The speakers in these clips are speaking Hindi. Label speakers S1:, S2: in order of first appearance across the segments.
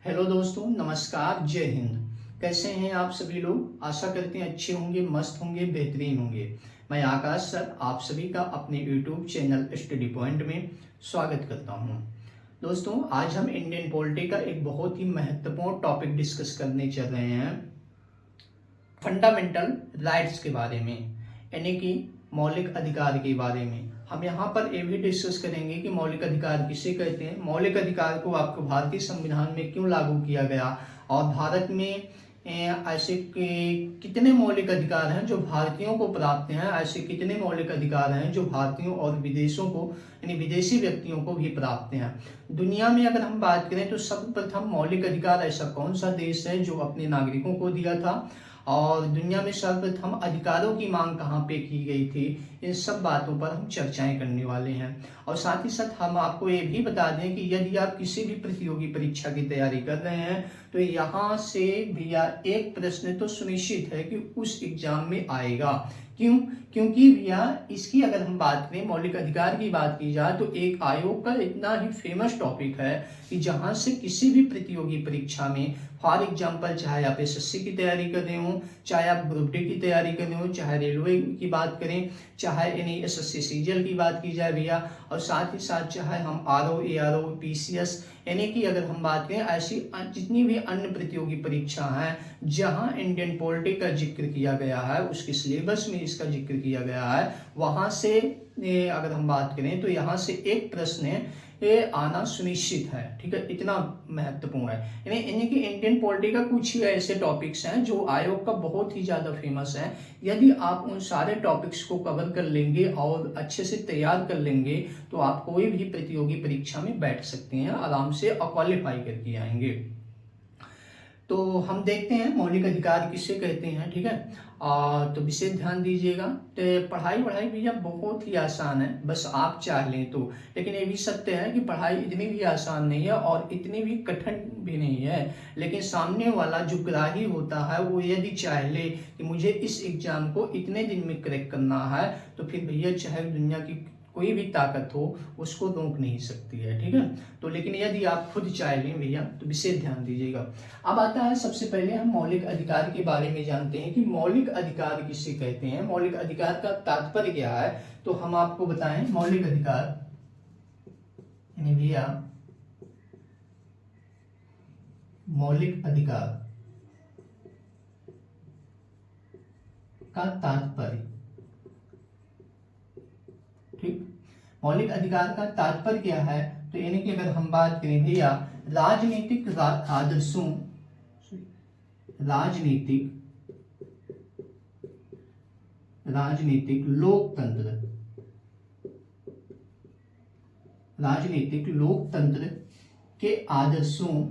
S1: हेलो दोस्तों, नमस्कार, जय हिंद। कैसे हैं आप सभी लोग? आशा करते हैं अच्छे होंगे, मस्त होंगे, बेहतरीन होंगे। मैं आकाश सर आप सभी का अपने यूट्यूब चैनल स्टडी पॉइंट में स्वागत करता हूं। दोस्तों, आज हम इंडियन पॉलिटी का एक बहुत ही महत्वपूर्ण टॉपिक डिस्कस करने चल रहे हैं, फंडामेंटल राइट्स के बारे में, यानी कि मौलिक अधिकार के बारे में। हम यहाँ पर ये भी डिस्कस करेंगे कि मौलिक अधिकार किसे कहते हैं, मौलिक अधिकार को आपको भारतीय संविधान में क्यों लागू किया गया, और भारत में ऐसे कितने मौलिक अधिकार हैं जो भारतीयों को प्राप्त हैं, ऐसे कितने मौलिक अधिकार हैं जो भारतीयों और विदेशों को यानी विदेशी व्यक्तियों को भी प्राप्त हैं। दुनिया में अगर हम बात करें तो सर्वप्रथम मौलिक अधिकार ऐसा कौन सा देश है जो अपने नागरिकों को दिया था, और दुनिया में सर्वप्रथम अधिकारों की मांग कहाँ पे की गई थी, इन सब बातों पर हम चर्चाएं करने वाले हैं। और साथ ही साथ हम आपको ये भी बता दें कि यदि आप किसी भी प्रतियोगी परीक्षा की तैयारी कर रहे हैं तो यहाँ से भैया एक प्रश्न तो सुनिश्चित है कि उस एग्जाम में आएगा। क्यों? क्योंकि भैया इसकी अगर हम बात करें, मौलिक अधिकार की बात की जाए तो एक आयोग का इतना ही फेमस टॉपिक है कि जहाँ से किसी भी प्रतियोगी परीक्षा में, फॉर एग्जाम्पल, चाहे आप एसएससी की तैयारी कर रहे हो, चाहे आप ग्रुप डी की तैयारी कर रहे हो, चाहे रेलवे की बात करें, चाहे यानी एसएससी सीजीएल की बात की जाए भैया, और साथ ही साथ चाहे हम आरओ, एआरओ, पीसीएस, यानी कि अगर हम बात करें ऐसी जितनी भी अन्य प्रतियोगी परीक्षा हैं जहां इंडियन पॉलिटी का जिक्र किया गया है, उसके सिलेबस में इसका जिक्र किया गया है, वहां से अगर हम बात करें तो यहाँ से एक प्रश्न ये आना सुनिश्चित है। ठीक है, इतना महत्वपूर्ण है। यानी कि इंडियन पॉलिटी का कुछ ही ऐसे टॉपिक्स हैं जो आयोग का बहुत ही ज़्यादा फेमस है। यदि आप उन सारे टॉपिक्स को कवर कर लेंगे और अच्छे से तैयार कर लेंगे तो आप कोई भी प्रतियोगी परीक्षा में बैठ सकते हैं आराम से और क्वालिफाई करके आएंगे। तो हम देखते हैं मौलिक अधिकार किसे कहते हैं। ठीक है, तो विशेष ध्यान दीजिएगा। तो पढ़ाई भैया बहुत ही आसान है, बस आप चाह लें तो। लेकिन ये भी सत्य है कि पढ़ाई इतनी भी आसान नहीं है और इतनी भी कठिन भी नहीं है। लेकिन सामने वाला जो ग्राही होता है वो यदि चाह ले कि मुझे इस एग्जाम को इतने दिन में क्रैक करना है, तो फिर भैया चाहे दुनिया की कोई भी ताकत हो उसको रोक नहीं सकती है। ठीक है, तो लेकिन यदि आप खुद चाह लें भैया तो विशेष ध्यान दीजिएगा। अब आता है, सबसे पहले हम मौलिक अधिकार के बारे में जानते हैं कि मौलिक अधिकार किसे कहते हैं, मौलिक अधिकार का तात्पर्य क्या है। तो हम आपको बताएं, मौलिक अधिकार यानी भैया मौलिक अधिकार का तात्पर्य। ठीक, मौलिक अधिकार का तात्पर्य क्या है? तो यानी कि अगर हम बात करें भैया राजनीतिक आदर्शों, राजनीतिक लोकतंत्र के आदर्शों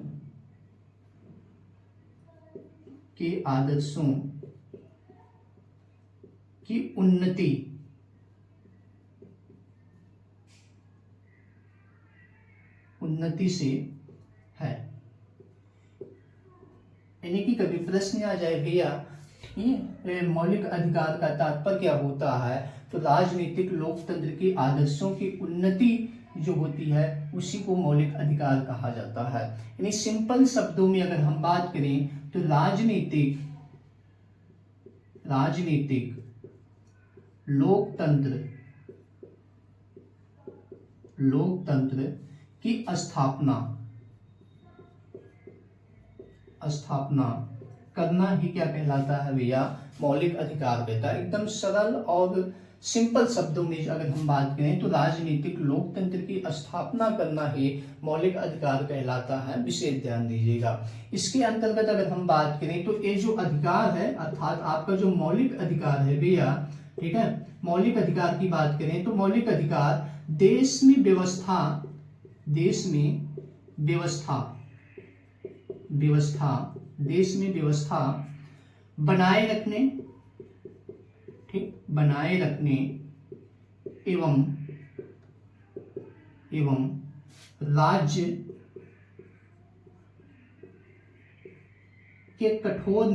S1: की उन्नति से है। यानी कि कभी प्रश्न आ जाए भैया ये मौलिक अधिकार का तात्पर्य क्या होता है, तो राजनीतिक लोकतंत्र के आदर्शों की उन्नति जो होती है उसी को मौलिक अधिकार कहा जाता है। यानी सिंपल शब्दों में अगर हम बात करें तो राजनीतिक लोकतंत्र की स्थापना करना ही क्या कहलाता है भैया? मौलिक अधिकार कहता है। एकदम सरल और सिंपल शब्दों में अगर हम बात करें तो राजनीतिक लोकतंत्र की स्थापना करना ही मौलिक अधिकार कहलाता है। विशेष ध्यान दीजिएगा। इसके अंतर्गत अगर हम बात करें तो ये जो अधिकार है, अर्थात आपका जो मौलिक अधिकार है भैया, ठीक है, मौलिक अधिकार की बात करें तो मौलिक अधिकार देश में व्यवस्था बनाए रखने, ठीक, बनाए रखने एवं राज्य के कठोर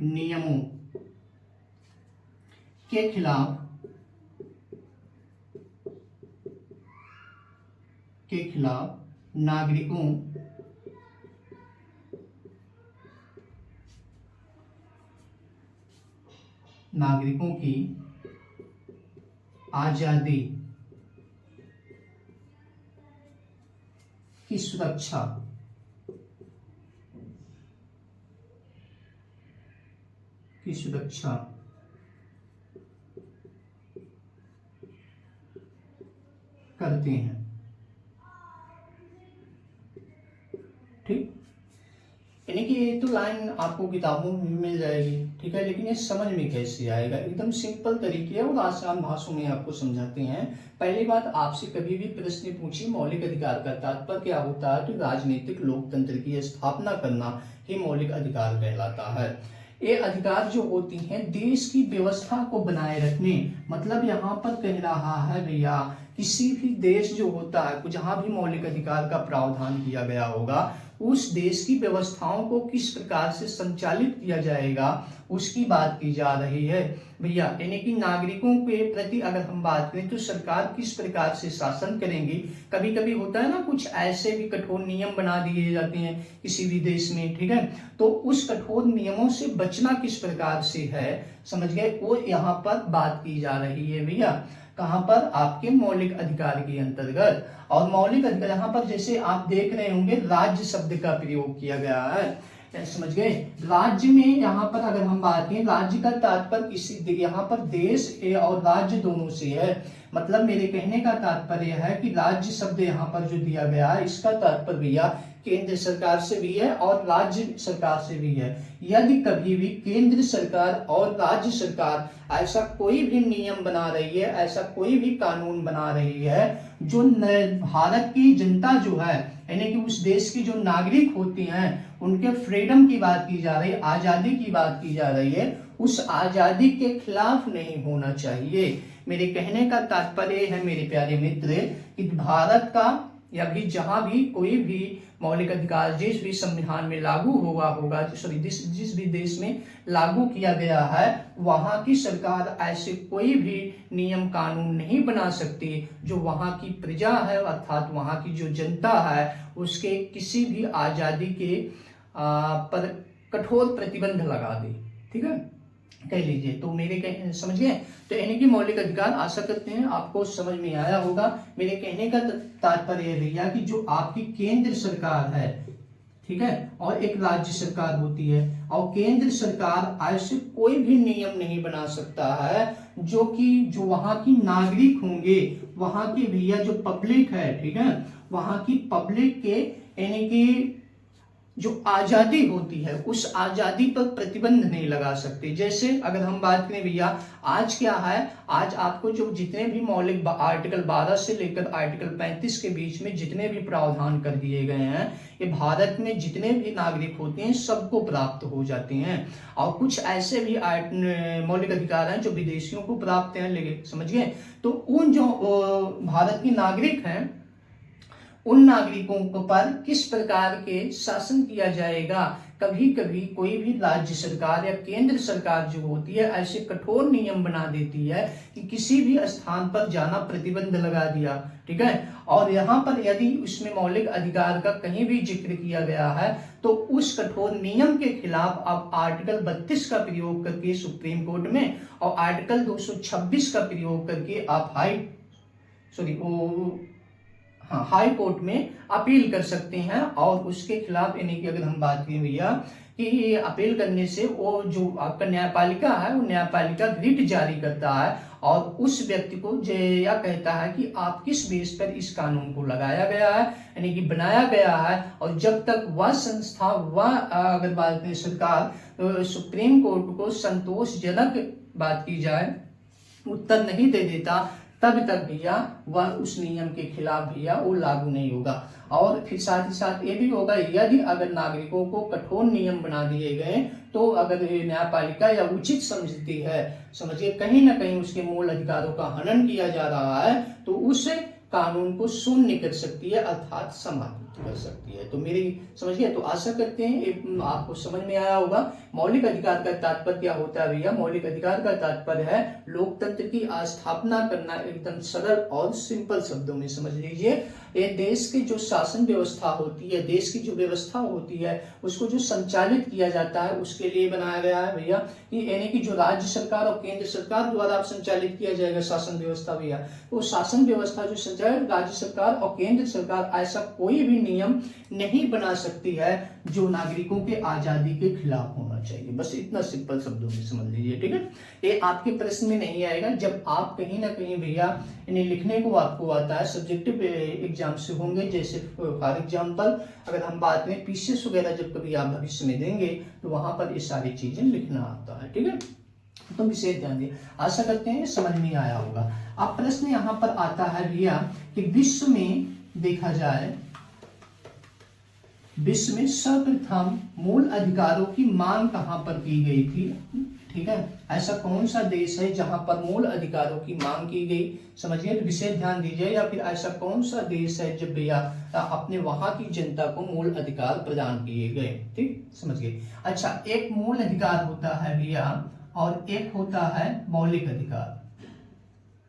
S1: नियमों के खिलाफ के खिलाफ नागरिकों की आजादी की सुरक्षा करते हैं। ठीक, यानी कि ये तो लाइन आपको किताबों में मिल जाएगी, ठीक है, लेकिन ये समझ में कैसे आएगा? एकदम सिंपल तरीके है और आसान भाषा में आपको समझाते हैं। पहली बात, आपसे कभी भी प्रश्न पूछिए मौलिक अधिकार का तात्पर्य क्या होता है, तो राजनीतिक लोकतंत्र की स्थापना करना ही मौलिक अधिकार कहलाता है। ये अधिकार जो होती हैं देश की व्यवस्था को बनाए रखने, मतलब यहाँ पर कह रहा है भैया किसी भी देश जो होता है, जहाँ भी मौलिक अधिकार का प्रावधान किया गया होगा, उस देश की व्यवस्थाओं को किस प्रकार से संचालित किया जाएगा उसकी बात की जा रही है भैया। यानी कि नागरिकों के प्रति अगर हम बात करें तो सरकार किस प्रकार से शासन करेंगी। कभी कभी होता है ना, कुछ ऐसे भी कठोर नियम बना दिए जाते हैं किसी भी देश में, ठीक है, तो उस कठोर नियमों से बचना किस प्रकार से है, समझ गए, वो यहाँ पर बात की जा रही है भैया। कहाँ पर? आपके मौलिक अधिकार के अंतर्गत। और मौलिक अधिकार यहाँ पर जैसे आप देख रहे होंगे राज्य शब्द का प्रयोग किया गया है, समझ गए। राज्य में यहाँ पर अगर हम बात करें, राज्य का तात्पर्य किसी, यहाँ पर देश और राज्य दोनों से है। मतलब मेरे कहने का तात्पर्य है कि राज्य शब्द यहाँ पर जो दिया गया है इसका तात्पर्य भैया केंद्र सरकार से भी है और राज्य सरकार से भी है। यदि कभी भी केंद्र सरकार और राज्य सरकार ऐसा कोई भी नियम बना रही है, ऐसा कोई भी कानून बना रही है जो भारत की जनता जो है, यानी कि उस देश की जो नागरिक होती हैं उनके फ्रीडम की बात की जा रही है, आजादी की बात की जा रही है, उस आजादी के खिलाफ नहीं होना चाहिए। मेरे कहने का तात्पर्य है मेरे प्यारे मित्र कि भारत का या भी जहां भी कोई भी मौलिक अधिकार जिस भी संविधान में लागू होगा जिस भी देश में लागू किया गया है, वहां की सरकार ऐसे कोई भी नियम कानून नहीं बना सकती जो वहां की प्रजा है अर्थात वहां की जो जनता है उसके किसी भी आजादी के पर कठोर प्रतिबंध लगा दे, ठीक है, कह लीजिए। तो मेरे समझ गए, तो यानी कि मौलिक अधिकार आशा करते हैं आपको समझ में आया होगा। मेरे कहने का तात्पर्य भैया कि जो आपकी केंद्र सरकार है, ठीक है, और एक राज्य सरकार होती है, और केंद्र सरकार ऐसे कोई भी नियम नहीं बना सकता है जो वहां की नागरिक होंगे, वहां की भैया जो पब्लिक है, ठीक है, वहां की पब्लिक के यानी कि जो आजादी होती है उस आजादी पर प्रतिबंध नहीं लगा सकते। जैसे अगर हम बात करें भैया, आज क्या है, आज आपको जो जितने भी मौलिक आर्टिकल 12 से लेकर आर्टिकल 35 के बीच में जितने भी प्रावधान कर दिए गए हैं, ये भारत में जितने भी नागरिक होते हैं सबको प्राप्त हो जाते हैं। और कुछ ऐसे भी मौलिक अधिकार हैं जो विदेशियों को प्राप्त हैं, लेकिन समझ गए। तो उन जो भारत के नागरिक हैं उन नागरिकों पर किस प्रकार के शासन किया जाएगा। कभी कभी कोई भी राज्य सरकार या केंद्र सरकार जो होती है ऐसे कठोर नियम बना देती है कि किसी भी स्थान पर जाना प्रतिबंध लगा दिया, ठीक है, और यहाँ पर यदि उसमें मौलिक अधिकार का कहीं भी जिक्र किया गया है तो उस कठोर नियम के खिलाफ आप आर्टिकल 32 का प्रयोग करके सुप्रीम कोर्ट में और आर्टिकल 226 का प्रयोग करके आप हाई कोर्ट में अपील कर सकते हैं। और उसके खिलाफ यानी कि अगर हम बात करें भैया कि अपील करने से वो जो आपका न्यायपालिका है वो न्यायपालिका रिट जारी करता है और उस व्यक्ति को यह कहता है कि आप किस बेस पर इस कानून को लगाया गया है, यानी कि बनाया गया है। और जब तक वह संस्था अगर बात करें सरकार सुप्रीम कोर्ट को संतोषजनक बात की जाए उत्तर नहीं दे देता तब तक भैया वह उस नियम के खिलाफ भैया वो लागू नहीं होगा। और फिर साथ ही साथ ये भी होगा यदि अगर नागरिकों को कठोर नियम बना दिए गए तो अगर न्यायपालिका या उचित समझती है, समझिए कहीं ना कहीं उसके मूल अधिकारों का हनन किया जा रहा है, तो उस कानून को शून्य कर सकती है, अर्थात समाप्त कर सकती है। तो मेरी समझिए, तो आशा करते हैं आपको समझ में आया होगा। मौलिक अधिकार का तात्पर्य क्या होता है भैया? मौलिक अधिकार का तात्पर्य है लोकतंत्र की स्थापना करना। एकदम सरल और सिंपल शब्दों में समझ लीजिए। ये देश की जो शासन व्यवस्था होती है, देश की जो व्यवस्था होती है, उसको जो संचालित किया जाता है, उसके लिए बनाया गया है भैया। यानी कि जो राज्य सरकार और केंद्र सरकार द्वारा संचालित किया जाएगा शासन व्यवस्था भैया, तो शासन व्यवस्था जो संचालित राज्य सरकार और केंद्र सरकार ऐसा कोई भी नियम नहीं बना सकती है जो नागरिकों के आजादी के खिलाफ होना चाहिए। बस इतना सिंपल शब्दों में समझ लीजिए, ठीक है। ये आपके प्रश्न में नहीं आएगा। जब आप कहीं ना कहीं भैया इन्हें लिखने को आपको आता है, सब्जेक्टिव एग्जाम से होंगे, जैसे फॉर एग्जाम्पल अगर हम बात करें पीसीएस वगैरह, जब कभी आप भविष्य में देंगे तो वहां पर ये सारी चीजें लिखना आता है, ठीक है। तो विशेष ध्यान दिए। आशा करते हैं समझ में आया होगा। अब प्रश्न यहाँ पर आता है भैया कि विश्व में देखा जाए, विश्व में सर्वप्रथम मूल अधिकारों की मांग कहां पर की गई थी? ठीक है, ऐसा कौन सा देश है जहां पर मूल अधिकारों की मांग की गई? समझिए, विशेष ध्यान दीजिए। या फिर ऐसा कौन सा देश है जब भैया अपने वहां की जनता को मूल अधिकार प्रदान किए गए? ठीक, समझिए। अच्छा, एक मूल अधिकार होता है भैया और एक होता है मौलिक अधिकार,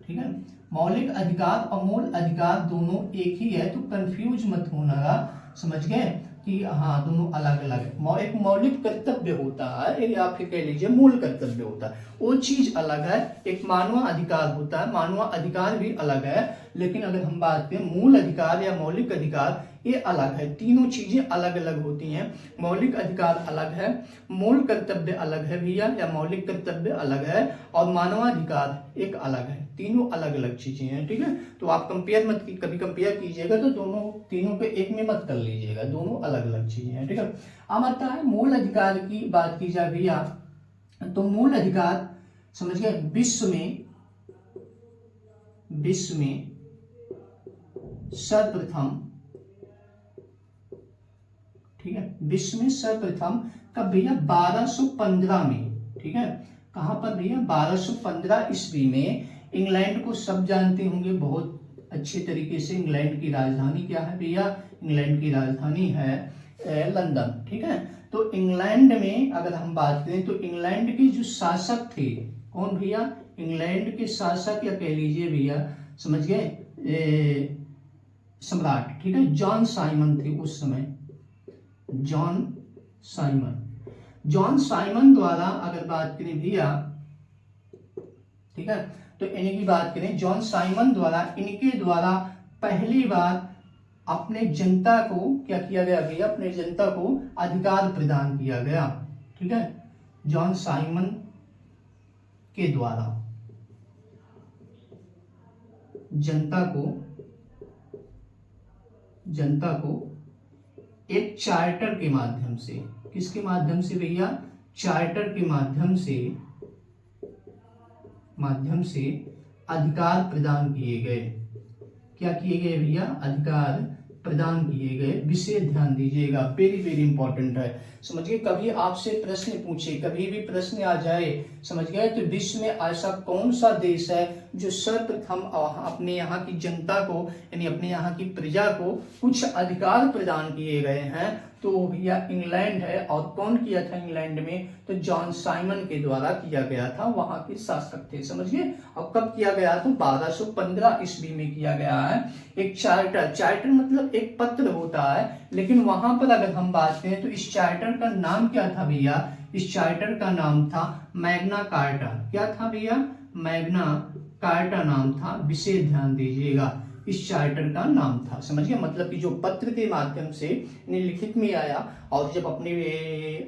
S1: ठीक है। मौलिक अधिकार और मूल अधिकार दोनों एक ही है, तो कंफ्यूज मत होना, समझ गए कि हाँ दोनों अलग अलग है। एक मौलिक कर्तव्य होता है, या फिर कह लीजिए मूल कर्तव्य होता है, वो चीज अलग है। एक मानव अधिकार होता है, मानव अधिकार भी अलग है। लेकिन अगर हम बात करें मूल अधिकार या मौलिक अधिकार, ये अलग है। तीनों चीजें अलग अलग होती हैं। मौलिक अधिकार अलग है, मूल कर्तव्य अलग है भैया, या मौलिक कर्तव्य अलग है, और मानवाधिकार एक अलग है। तीनों अलग अलग चीजें हैं, ठीक है। तो आप कंपेयर मत, कभी कंपेयर कीजिएगा तो दोनों तीनों को एक में मत कर लीजिएगा, दोनों अलग अलग चीजें हैं, ठीक है। अब आता है मूल अधिकार की बात की जाए भैया, तो मूल अधिकार समझ गए, विश्व में सर्वप्रथम, ठीक है, विश्व में सर्वप्रथम कब भैया? 1215 में, ठीक है। कहां पर भैया? 1215 ईस्वी में। इंग्लैंड को सब जानते होंगे बहुत अच्छे तरीके से। इंग्लैंड की राजधानी क्या है भैया? इंग्लैंड की राजधानी है लंदन, ठीक है। तो इंग्लैंड में अगर हम बात करें तो इंग्लैंड के जो शासक थे, कौन भैया? इंग्लैंड के शासक, या कह लीजिए भैया समझ गए सम्राट, ठीक है, जॉन साइमन थे उस समय। जॉन साइमन द्वारा अगर बात करें भैया, ठीक है, तो इनकी बात करें, जॉन साइमन द्वारा, इनके द्वारा पहली बार अपने जनता को क्या किया गया भैया? अपने जनता को अधिकार प्रदान किया गया, ठीक है। जॉन साइमन के द्वारा जनता को एक चार्टर के माध्यम से, किसके माध्यम से भैया? चार्टर के माध्यम से अधिकार प्रदान किए गए। क्या किए गए भैया? अधिकार प्रदान किए गए। विशेष ध्यान दीजिएगा, वेरी वेरी इंपॉर्टेंट है। समझिए, कभी आपसे प्रश्न पूछे, कभी भी प्रश्न आ जाए, समझ गए, तो विश्व में ऐसा कौन सा देश है जो सर्वप्रथम अपने यहाँ की जनता को, यानी अपने यहाँ की प्रजा को कुछ अधिकार प्रदान किए गए हैं? तो भैया इंग्लैंड है। और कौन किया था इंग्लैंड में? तो जॉन साइमन के द्वारा किया गया था, वहां के शासक थे, समझिए। और कब किया गया? तो 1215 ईस्वी में किया गया है। एक चार्टर मतलब एक पत्र होता है, लेकिन वहां पर अगर हम बात करें तो इस चार्टर का नाम क्या था भैया? इस चार्टर का नाम था मैग्ना कार्टा। क्या था भैया? मैग्ना कार्टा नाम था। विशेष ध्यान दीजिएगा, इस चार्टर का नाम था, समझिए। मतलब कि जो पत्र के माध्यम से लिखित में आया, और जब अपने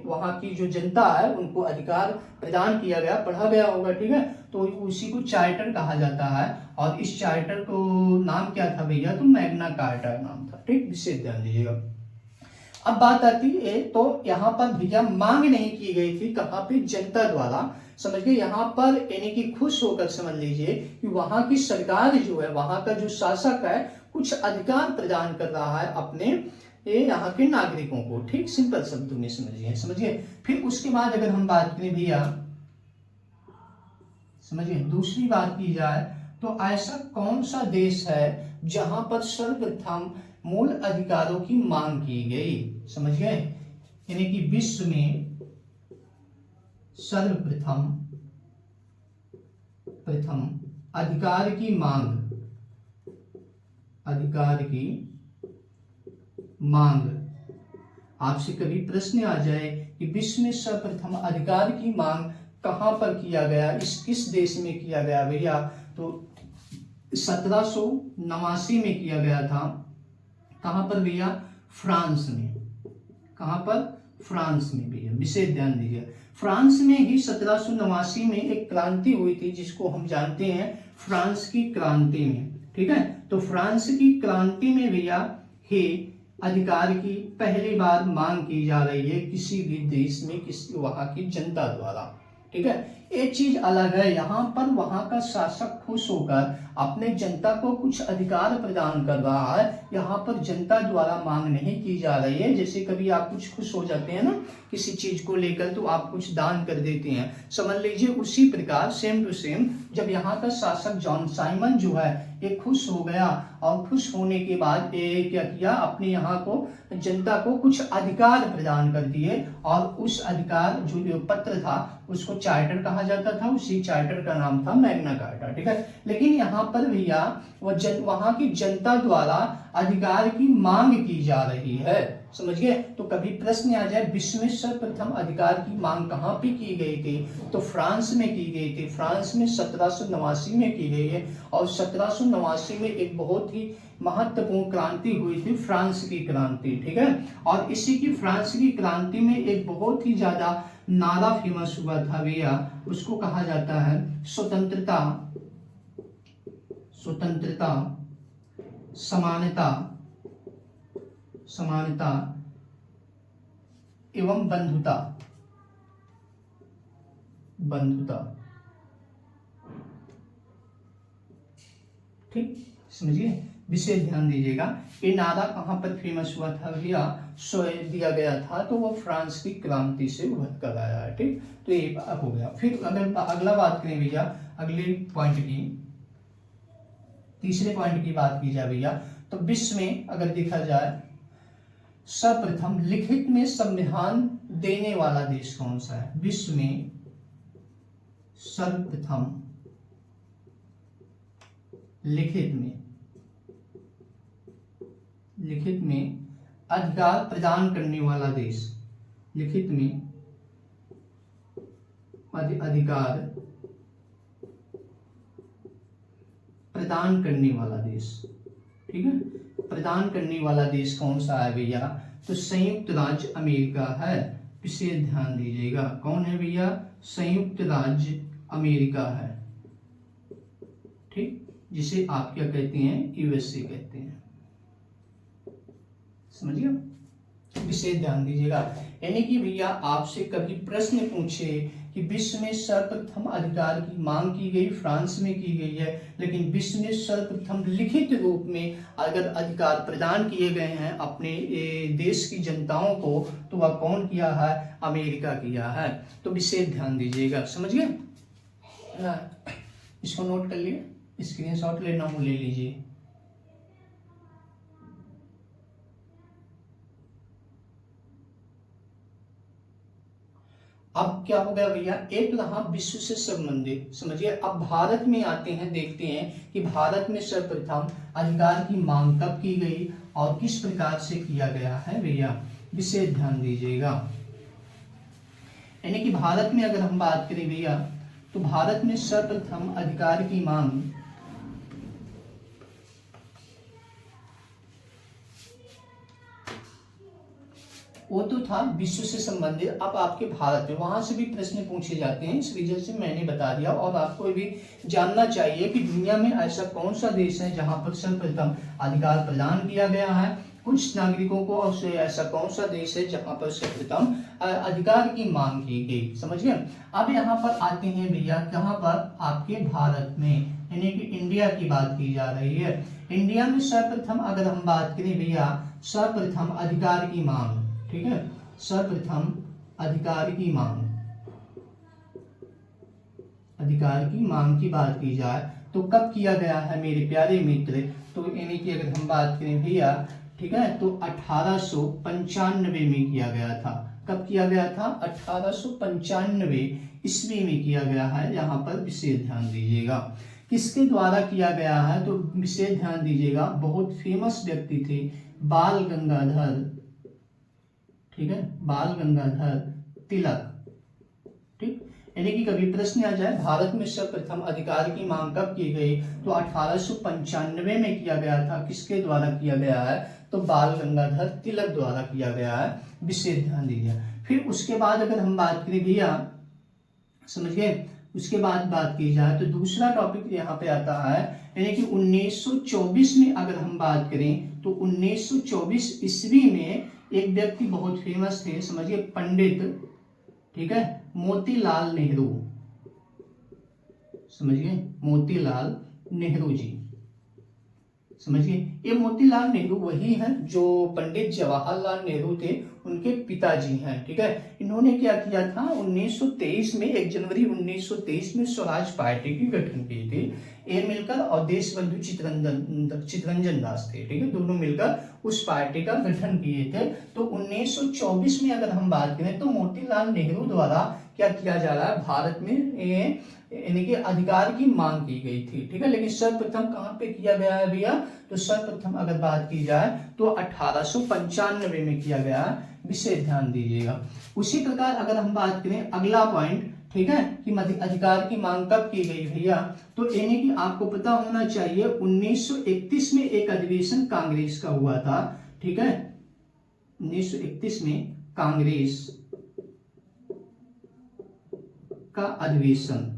S1: वहां की जो जनता है उनको अधिकार प्रदान किया गया, पढ़ा गया होगा, ठीक है, तो उसी को चार्टर कहा जाता है। और इस चार्टर को नाम क्या था भैया? तो मैग्ना कार्टा नाम था, ठीक। विशेष ध्यान दीजिएगा। अब बात आती है, तो यहाँ पर भैया मांग नहीं की गई थी, कहाँ पे? जनता द्वारा, समझ गए। यहाँ पर यानी कि खुश होकर समझ लीजिए कि वहां की सरकार जो है, वहां का जो शासक है, कुछ अधिकार प्रदान कर रहा है अपने यहाँ के नागरिकों को, ठीक। सिंपल शब्दों में समझिए। फिर उसके बाद अगर हम बात करें भैया, समझिए, दूसरी बात की जाए तो ऐसा कौन सा देश है जहां पर सर्वप्रथम मूल अधिकारों की मांग की गई? समझ गए? यानी कि विश्व में सर्वप्रथम अधिकार की मांग आपसे कभी प्रश्न आ जाए कि विश्व में सर्वप्रथम अधिकार की मांग कहां पर किया गया, किस देश में किया गया भैया? तो 1789 में किया गया था। कहां पर भैया? फ्रांस में। कहां पर? फ्रांस में भैया, विशेष ध्यान दीजिए। फ्रांस में ही 1789 में एक क्रांति हुई थी जिसको हम जानते हैं फ्रांस की क्रांति में। ठीक है, तो फ्रांस की क्रांति में भैया ही अधिकार की पहली बार मांग की जा रही है किसी भी देश में, किसी वहां की जनता द्वारा। ठीक है, एक चीज अलग है, यहाँ पर वहां का शासक खुश होकर अपने जनता को कुछ अधिकार प्रदान कर रहा है। यहाँ पर जनता द्वारा मांग नहीं की जा रही है। जैसे कभी आप कुछ खुश हो जाते हैं ना किसी चीज को लेकर, तो आप कुछ दान कर देते हैं, समझ लीजिए उसी प्रकार सेम टू सेम जब यहाँ का शासक जॉन साइमन जो है ये खुश हो गया, और खुश होने के बाद ये क्या किया, अपने यहाँ को जनता को कुछ अधिकार प्रदान कर दिए, और उस अधिकार जो पत्र था उसको चार्टर कहा जाता था। उसी चार्टर का नाम था मैग्ना कार्टा। ठीक है, लेकिन यहाँ पर भैया वहां की जनता द्वारा अधिकार की मांग की जा रही है। समझ गए? तो कभी प्रश्न आ जाए विश्व में सर्वप्रथम अधिकार की मांग कहाँ पे की गई थी, तो फ्रांस में की गई थी। फ्रांस में 1789 में की गई है, और 1789 में एक बहुत ही महत्वपूर्ण क्रांति हुई थी, फ्रांस की क्रांति। ठीक है, और इसी की फ्रांस की क्रांति में एक बहुत ही ज्यादा नारा फेमस हुआ था भैया, उसको कहा जाता है स्वतंत्रता, समानता एवं बंधुता। ठीक, समझिए, विशेष ध्यान दीजिएगा। ये नारा कहां पर फेमस हुआ था भैया, दिया गया था, तो वो फ्रांस की क्रांति से उभर कर आया है। ठीक, तो ये हो गया। फिर अगर अगला बात करें भैया, अगले पॉइंट की, तीसरे पॉइंट की बात की जाए भैया, तो विश्व में अगर देखा जाए सर्वप्रथम लिखित में संविधान देने वाला देश कौन सा है? विश्व में सर्वप्रथम लिखित में अधिकार प्रदान करने वाला देश, लिखित में अधिकार प्रदान करने वाला देश। ठीक है, प्रदान करने वाला देश कौन सा है भैया? तो संयुक्त राज्य अमेरिका है। विशेष ध्यान दीजिएगा, कौन है भैया? संयुक्त राज्य अमेरिका है। ठीक, जिसे आप क्या कहते हैं? यूएसए कहते हैं। समझिए, विशेष ध्यान दीजिएगा। यानी कि भैया आपसे कभी प्रश्न पूछे कि विश्व में सर्वप्रथम अधिकार की मांग की गई, फ्रांस में की गई है, लेकिन विश्व में सर्वप्रथम लिखित रूप में अगर अधिकार प्रदान किए गए हैं अपने देश की जनताओं को, तो वह कौन किया है? अमेरिका किया है। तो विशेष ध्यान दीजिएगा, समझिए ना, इसको नोट कर लिए, स्क्रीनशॉट लेना हो ले लीजिए। अब क्या हो गया भैया, एक रहा विश्व से संबंधित। समझिए, अब भारत में आते हैं, देखते हैं कि भारत में सर्वप्रथम अधिकार की मांग कब की गई और किस प्रकार से किया गया है भैया, विशेष ध्यान दीजिएगा। यानी कि भारत में अगर हम बात करें भैया, तो भारत में सर्वप्रथम अधिकार की मांग वो तो था विश्व से संबंधित। अब आपके भारत में वहां से भी प्रश्न पूछे जाते हैं, इस वजह से मैंने बता दिया। और आपको भी जानना चाहिए कि दुनिया में ऐसा कौन सा देश है जहां पर सर्वप्रथम अधिकार प्रदान किया गया है कुछ नागरिकों को, और ऐसा कौन सा देश है जहां पर सर्वप्रथम अधिकार की मांग की गई। समझिए, अब यहाँ पर आते हैं भैया, कहाँ पर? आपके भारत में, यानी कि इंडिया की बात की जा रही है। इंडिया में सर्वप्रथम अगर हम बात करें भैया, सर्वप्रथम अधिकार की मांग, ठीक है, सर्वप्रथम अधिकार की मांग की बात की जाए तो कब किया गया है मेरे प्यारे मित्र, तो यानी कि अगर हम बात करें भैया, ठीक है, तो 1895 में किया गया था। कब किया गया था? 1895 ईस्वी में किया गया है। यहाँ पर विशेष ध्यान दीजिएगा। किसके द्वारा किया गया है? तो विशेष ध्यान दीजिएगा, बहुत फेमस व्यक्ति थे, बाल गंगाधर, ठीक है, बाल गंगाधर तिलक। ठीक, यानी कि कभी प्रश्न आ जाए भारत में सर्वप्रथम अधिकार की मांग कब की गई, तो 1895 में किया गया था। किसके द्वारा किया गया है? तो बाल गंगाधर तिलक द्वारा किया गया है। विशेष ध्यान दीजिए। फिर उसके बाद अगर हम बात करें भैया, समझ गए, उसके बाद बात की जाए तो दूसरा टॉपिक यहाँ पे आता है, यानी कि 1924 में अगर हम बात करें तो 1924 ईस्वी में एक व्यक्ति बहुत फेमस थे, समझिए, पंडित, ठीक है, मोतीलाल नेहरू, समझिए, मोतीलाल नेहरू जी, समझिए। ये मोतीलाल नेहरू वही हैं जो पंडित जवाहरलाल नेहरू थे, उनके पिताजी हैं, ठीक है। इन्होंने क्या किया था? 1923 में, 1 जनवरी 1923 में स्वराज पार्टी की गठन की थी। ये मिलकर और देशबंधु चितरंजन दास थे, ठीक है, दोनों मिलकर उस पार्टी का गठन किए थे। तो 1924 में अगर हम बात करें तो मोतीलाल नेहरू द्वारा क्या किया जा रहा है? भारत में यानी कि अधिकार की मांग की गई थी, ठीक है। लेकिन सर्वप्रथम कहाँ पे किया गया है भैया? तो सर्वप्रथम अगर बात की जाए तो 1895 में किया गया है। विशेष ध्यान दीजिएगा। उसी प्रकार अगर हम बात करें अगला पॉइंट, ठीक है, कि अधिकार की मांग कब की गई भैया, तो यानी कि आपको पता होना चाहिए 1931 में एक अधिवेशन कांग्रेस का हुआ था, ठीक है। 1931 में कांग्रेस का अधिवेशन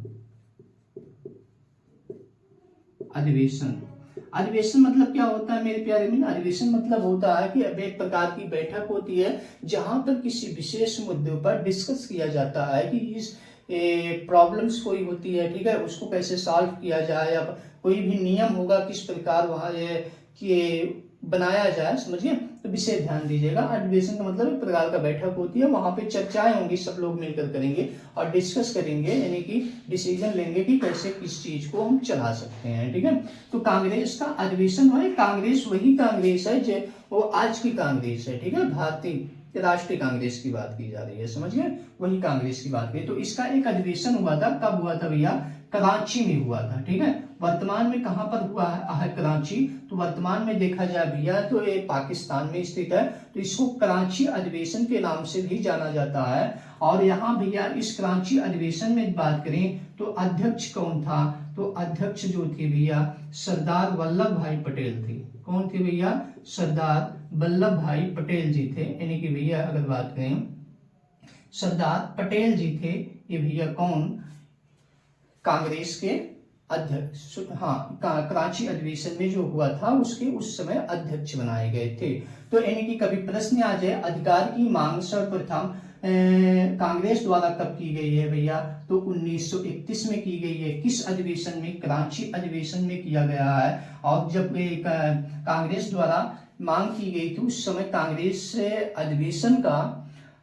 S1: अधिवेशन मतलब क्या होता है मेरे प्यारे मित्र? अधिवेशन मतलब होता है कि अब एक प्रकार की बैठक होती है जहां पर किसी विशेष मुद्दे पर डिस्कस किया जाता है कि इस प्रॉब्लम्स कोई होती है, ठीक है, उसको कैसे सॉल्व किया जाए, या कोई भी नियम होगा किस प्रकार वहां कि बनाया जाए, समझिए। तो विशेष ध्यान दीजिएगा। अधिवेशन का मतलब एक प्रकार का बैठक होती है, वहां पे चर्चाएं होंगी, सब लोग मिलकर करेंगे और डिस्कस करेंगे, यानी कि डिसीजन लेंगे कि कैसे किस चीज को हम चला सकते हैं, ठीक है। तो कांग्रेस का अधिवेशन हुआ। कांग्रेस वही कांग्रेस है जो वो आज की कांग्रेस है, ठीक है, भारतीय राष्ट्रीय कांग्रेस की बात की जा रही है, समझिए, वही कांग्रेस की बात की। तो इसका एक अधिवेशन हुआ था। कब हुआ था भैया? कराची में हुआ था, ठीक है। वर्तमान में कहां पर हुआ है? कराची। तो वर्तमान में देखा जाए भैया तो ये पाकिस्तान में स्थित है, तो इसको कराची अधिवेशन के नाम से भी जाना जाता है। और यहाँ भैया इस कराची अधिवेशन में बात करें तो अध्यक्ष कौन था? तो अध्यक्ष जो थे भैया सरदार वल्लभ भाई पटेल थे। कौन थे भैया? सरदार वल्लभ भाई पटेल जी थे, यानी कि भैया अगर बात करें सरदार पटेल जी थे। ये भैया कौन? कांग्रेस के अध्यक्ष, हाँ, कराची अधिवेशन में जो हुआ था उसके उस समय अध्यक्ष बनाए गए थे। तो यानी कि कभी प्रश्न आ जाए अधिकार की मांग सर्वप्रथम कांग्रेस द्वारा कब की गई है भैया? तो 1931 में की गई है। किस अधिवेशन में? कराची अधिवेशन में किया गया है। और जब कांग्रेस द्वारा मांग की गई थी उस समय कांग्रेस अधिवेशन का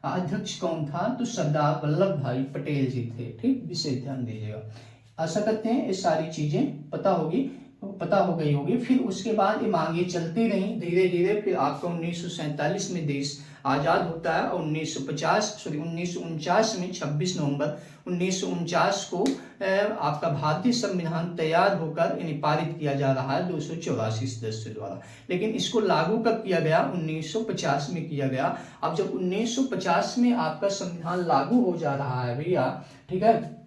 S1: अध्यक्ष कौन था? तो सरदार वल्लभ भाई पटेल जी थे, ठीक। विशेष ध्यान दीजिएगा। आशा करते हैं ये सारी चीजें पता हो गई होगी। फिर उसके बाद ये मांगे चलती रही धीरे धीरे। फिर आपको 1947 में देश आजाद होता है और 1949 में 26 नवंबर 1949 को आपका भारतीय संविधान तैयार होकर यानी पारित किया जा रहा है 284 सदस्यों द्वारा। लेकिन इसको लागू कब किया गया? 1950 में किया गया। अब जब 1950 में आपका संविधान लागू हो जा रहा है भैया, ठीक है,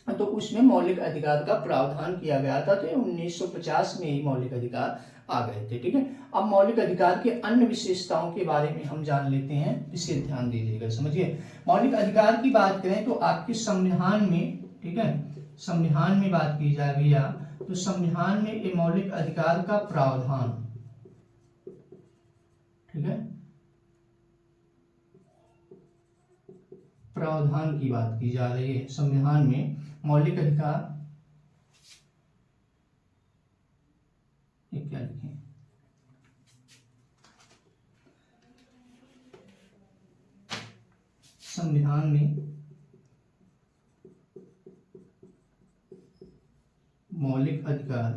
S1: तो उसमें मौलिक अधिकार का प्रावधान किया गया था। तो 1950 में ही मौलिक अधिकार आ गए थे, ठीक है। अब मौलिक अधिकार के अन्य विशेषताओं के बारे में हम जान लेते हैं, विशेष ध्यान दीजिएगा, समझिए। मौलिक अधिकार की बात करें तो आपके संविधान में, ठीक है, संविधान में बात की जाए भैया तो संविधान में ये मौलिक अधिकार का प्रावधान, ठीक है, प्रावधान की बात की जा रही है। संविधान में मौलिक अधिकार, ये क्या लिखें, संविधान में मौलिक मौलिक अधिकार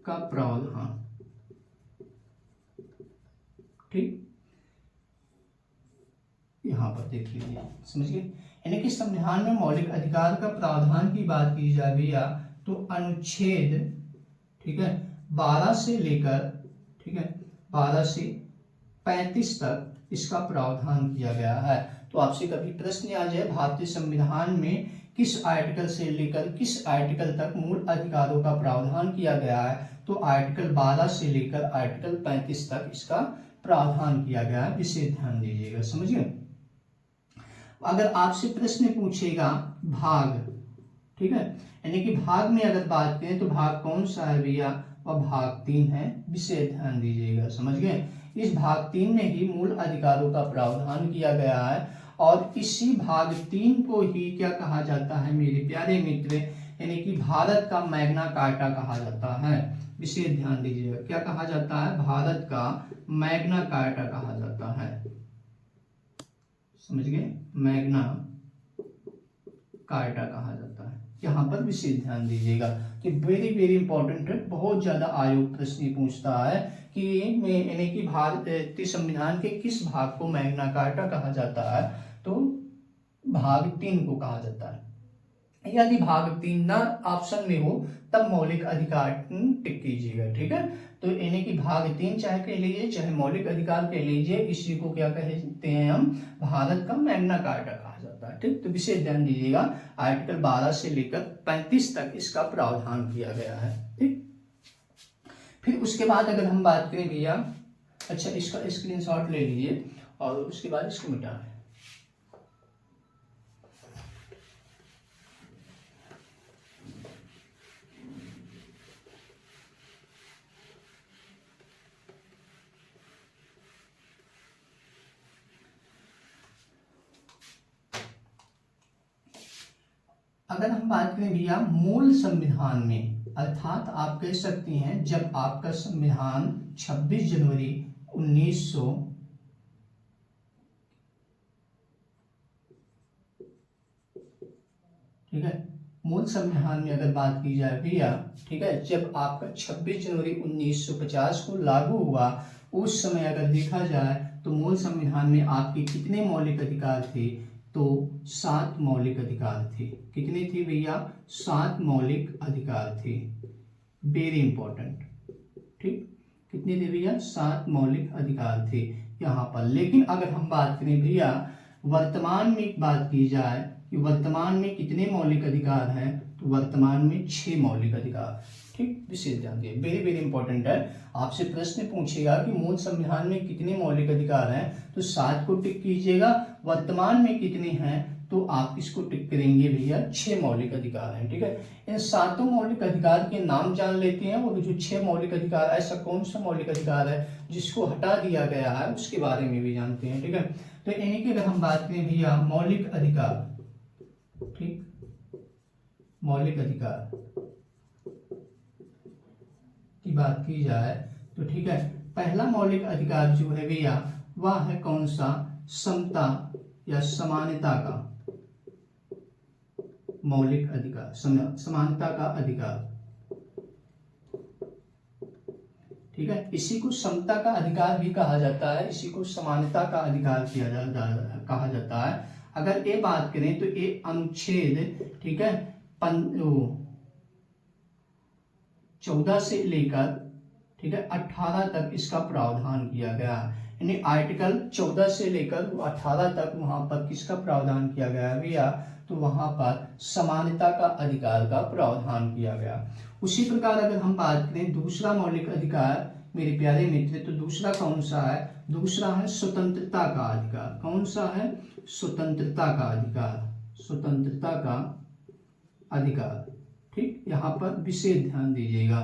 S1: का प्रावधान। ठीक, यहां पर देख लीजिए, समझिए, यानी कि संविधान में मौलिक अधिकार का प्रावधान की बात की जाए भैया तो अनुच्छेद, ठीक है, 12 से लेकर, ठीक है, 12 से 35 तक इसका प्रावधान किया गया है। तो आपसे कभी प्रश्न आ जाए भारतीय संविधान में किस आर्टिकल से लेकर किस आर्टिकल तक मूल अधिकारों का प्रावधान किया गया है, तो आर्टिकल 12 से लेकर आर्टिकल 35 तक इसका प्रावधान किया गया है, विशेष ध्यान दीजिएगा, समझिए। अगर आपसे प्रश्न पूछेगा भाग, ठीक है, यानी कि भाग में अगर बात करें तो भाग कौन सा है भैया, और भाग 3 है, विशेष ध्यान दीजिएगा, समझ गए। इस भाग 3 में ही मूल अधिकारों का प्रावधान किया गया है और इसी भाग 3 को ही क्या कहा जाता है मेरे प्यारे मित्र, यानी कि भारत का मैग्ना कार्टा कहा जाता है। विशेष ध्यान दीजिएगा, क्या कहा जाता है, भारत का मैग्ना कार्टा कहा जाता है, समझ गए, मैग्ना कार्टा कहा जाता है। यहाँ पर विशेष ध्यान दीजिएगा कि वेरी वेरी इंपॉर्टेंट है, बहुत ज्यादा आयोग प्रश्न पूछता है कि यानी कि भारतीय संविधान के किस भाग को मैग्ना कार्टा कहा जाता है, तो भाग 3 को कहा जाता है। यदि भाग 3 ना ऑप्शन में हो तब मौलिक अधिकार टिक कीजिएगा, ठीक है। तो यानी कि भाग 3 चाहे कह लीजिए चाहे मौलिक अधिकार कह लीजिए, इसी को क्या कहते हैं हम, भारत का मैग्ना कार्टा कहा जाता है। ठीक, तो विशेष ध्यान दीजिएगा, आर्टिकल 12 से लेकर 35 तक इसका प्रावधान किया गया है। ठीक, फिर उसके बाद अगर हम बात करें भैया, अच्छा इसका स्क्रीनशॉट ले लीजिए और उसके बाद इसको मिटा है। अगर हम बात करें भैया मूल संविधान में, अर्थात आप कह सकती हैं जब आपका संविधान 26 जनवरी 1900 ठीक है, मूल संविधान में अगर बात की जाए भैया, ठीक है, जब आपका 26 जनवरी 1950 को लागू हुआ, उस समय अगर देखा जाए तो मूल संविधान में आपके कितने मौलिक अधिकार थे, तो 7 मौलिक अधिकार थे। कितने थे भैया, 7 मौलिक अधिकार थे, वेरी इंपॉर्टेंट। ठीक, कितने थे भैया, 7 मौलिक अधिकार थे यहाँ पर। लेकिन अगर हम बात करें भैया वर्तमान में बात की जाए कि वर्तमान में कितने मौलिक अधिकार हैं, तो वर्तमान में 6 मौलिक अधिकार। ठीक, विशेष ध्यान दिए, वेरी वेरी इंपॉर्टेंट है। आपसे प्रश्न पूछेगा कि मूल संविधान में कितने मौलिक अधिकार हैं, तो 7 को टिक कीजिएगा, वर्तमान में कितने हैं तो आप इसको टिक करेंगे भैया, 6 मौलिक अधिकार हैं। ठीक है, इन 7 मौलिक अधिकार के नाम जान लेते हैं, और जो 6 मौलिक अधिकार, ऐसा कौन सा मौलिक अधिकार है जिसको हटा दिया गया है उसके बारे में भी जानते हैं। ठीक है, तो यानी कि अगर हम बात करें भैया मौलिक अधिकार, ठीक, मौलिक अधिकार की बात की जाए तो ठीक है, पहला मौलिक अधिकार जो है भैया वह है कौन सा, समता या समानता का मौलिक अधिकार, समानता का अधिकार। ठीक है, इसी को समता का अधिकार भी कहा जाता है, इसी को समानता का अधिकार कहा जाता है। अगर ये बात करें तो ये अनुच्छेद, ठीक है, 14 से लेकर, ठीक है, 18 तक इसका प्रावधान किया गया है। यानी आर्टिकल 14 से लेकर 18 तक वहां पर किसका प्रावधान किया गया है भैया, तो वहां पर समानता का अधिकार का प्रावधान किया गया। उसी प्रकार अगर हम बात करें दूसरा मौलिक अधिकार मेरे प्यारे मित्र, तो दूसरा कौन सा है, दूसरा है स्वतंत्रता का अधिकार। कौन सा है, स्वतंत्रता का अधिकार, स्वतंत्रता का अधिकार। ठीक, यहाँ पर विशेष ध्यान दीजिएगा,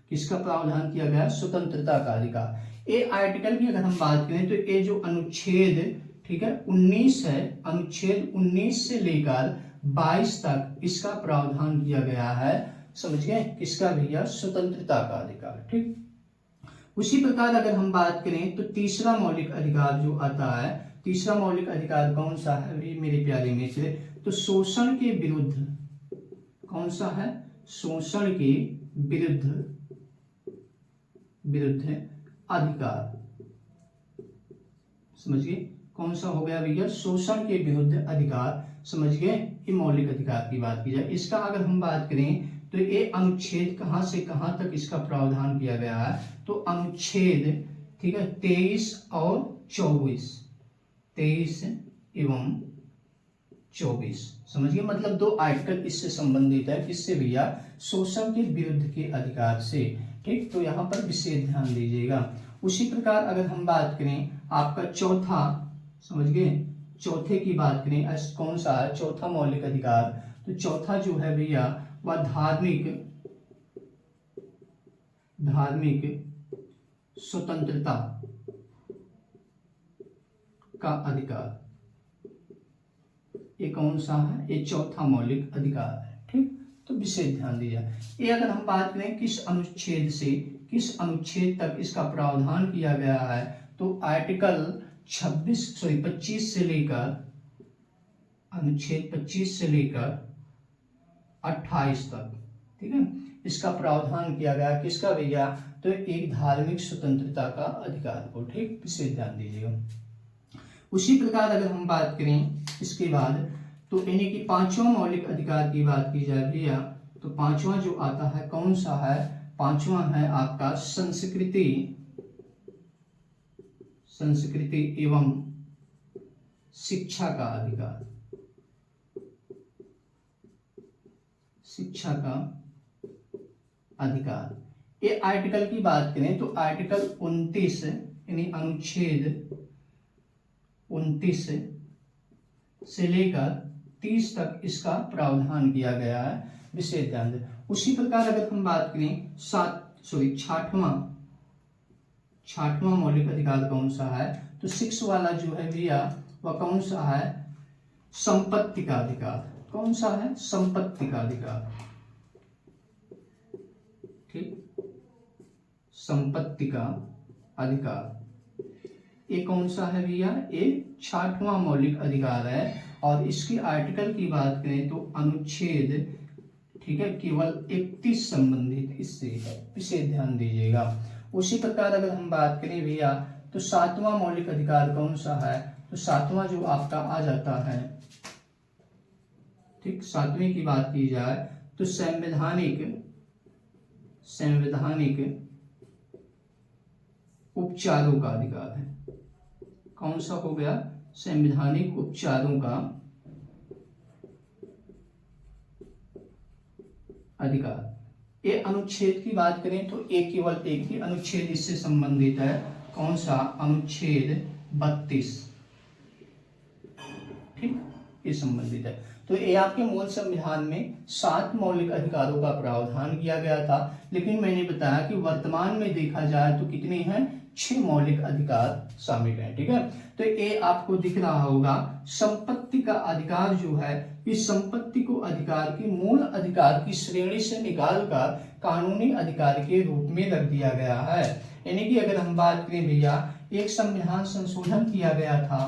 S1: किसका प्रावधान किया गया, स्वतंत्रता का अधिकार। ये आर्टिकल की अगर हम बात करें तो ये जो अनुच्छेद, ठीक है, 19 है, अनुच्छेद 19 से लेकर 22 तक इसका प्रावधान किया गया है, समझ गए, किसका भैया, स्वतंत्रता का अधिकार। ठीक, उसी प्रकार अगर हम बात करें तो तीसरा मौलिक अधिकार जो आता है, तीसरा मौलिक अधिकार कौन सा है मेरे प्यारे मित्र, तो शोषण के विरुद्ध, कौन सा है, शोषण के विरुद्ध अधिकार, समझिए कौन सा हो गया भैया, शोषण के विरुद्ध अधिकार, समझ गए, ये मौलिक अधिकार की बात की जाए। इसका अगर हम बात करें तो ये अनुच्छेद कहां से कहां तक इसका प्रावधान किया गया है, तो अनुच्छेद, ठीक है, 23 और 24, 23 एवं 24, समझिए, मतलब 2 आर्टिकल इससे संबंधित है, किससे भैया, शोषण के विरुद्ध के अधिकार से, ठीक। तो यहाँ पर विशेष ध्यान दीजिएगा। उसी प्रकार अगर हम बात करें आपका चौथा, समझ गए, चौथे की बात करें, कौन सा है चौथा मौलिक अधिकार, तो चौथा जो है भैया वह धार्मिक स्वतंत्रता का अधिकार, ये कौन सा है, ये चौथा मौलिक अधिकार है, ठीक। तो विशेष ध्यान दीजिए। ये अगर हम बात करें किस अनुच्छेद से किस अनुच्छेद तक इसका प्रावधान किया गया है, तो आर्टिकल 25 से लेकर, अनुच्छेद 25 से लेकर 28 तक, ठीक है, इसका प्रावधान किया गया, किसका भैया, तो एक धार्मिक स्वतंत्रता का अधिकार को, ठीक, विशेष ध्यान दीजिएगा। उसी प्रकार अगर हम बात करें इसके बाद, तो यानी कि पांचवा मौलिक अधिकार की बात की जाए भैया, तो पांचवा जो आता है कौन सा है, पांचवा है आपका संस्कृति एवं शिक्षा का अधिकार, शिक्षा का अधिकार। ये आर्टिकल की बात करें तो आर्टिकल 29 यानी अनुच्छेद 29 से लेकर 30 तक इसका प्रावधान किया गया है, विशेष ध्यान दें। उसी प्रकार अगर हम बात करें छठवां मौलिक अधिकार कौन सा है, तो 6 वाला जो है भैया वह कौन सा है, संपत्ति का अधिकार, कौन सा है, संपत्ति का अधिकार, ठीक, संपत्ति का अधिकार, ये कौन सा है भैया, ये 6वां मौलिक अधिकार है। और इसकी आर्टिकल की बात करें तो अनुच्छेद, ठीक है, केवल 31 संबंधित इससे है, विशेष ध्यान दीजिएगा। उसी प्रकार अगर हम बात करें भैया तो 7वां मौलिक अधिकार कौन सा है, तो 7वां जो आपका आ जाता है, ठीक, 7वें की बात की जाए तो संवैधानिक उपचारों का अधिकार है, कौन सा हो गया, संवैधानिक उपचारों का अधिकार। ये अनुच्छेद की बात करें तो केवल एक ही अनुच्छेद इससे संबंधित है, कौन सा, अनुच्छेद 32, ठीक, ये संबंधित है। तो ये आपके मूल संविधान में 7 मौलिक अधिकारों का प्रावधान किया गया था, लेकिन मैंने बताया कि वर्तमान में देखा जाए तो कितने हैं, 6 मौलिक अधिकार शामिल हैं, ठीक है। तो ये आपको दिख रहा होगा, संपत्ति का अधिकार जो है, इस संपत्ति को अधिकार की मूल अधिकार की श्रेणी से निकालकर कानूनी अधिकार के रूप में रख दिया गया है। यानी कि अगर हम बात करें भैया, एक संविधान संशोधन किया गया था,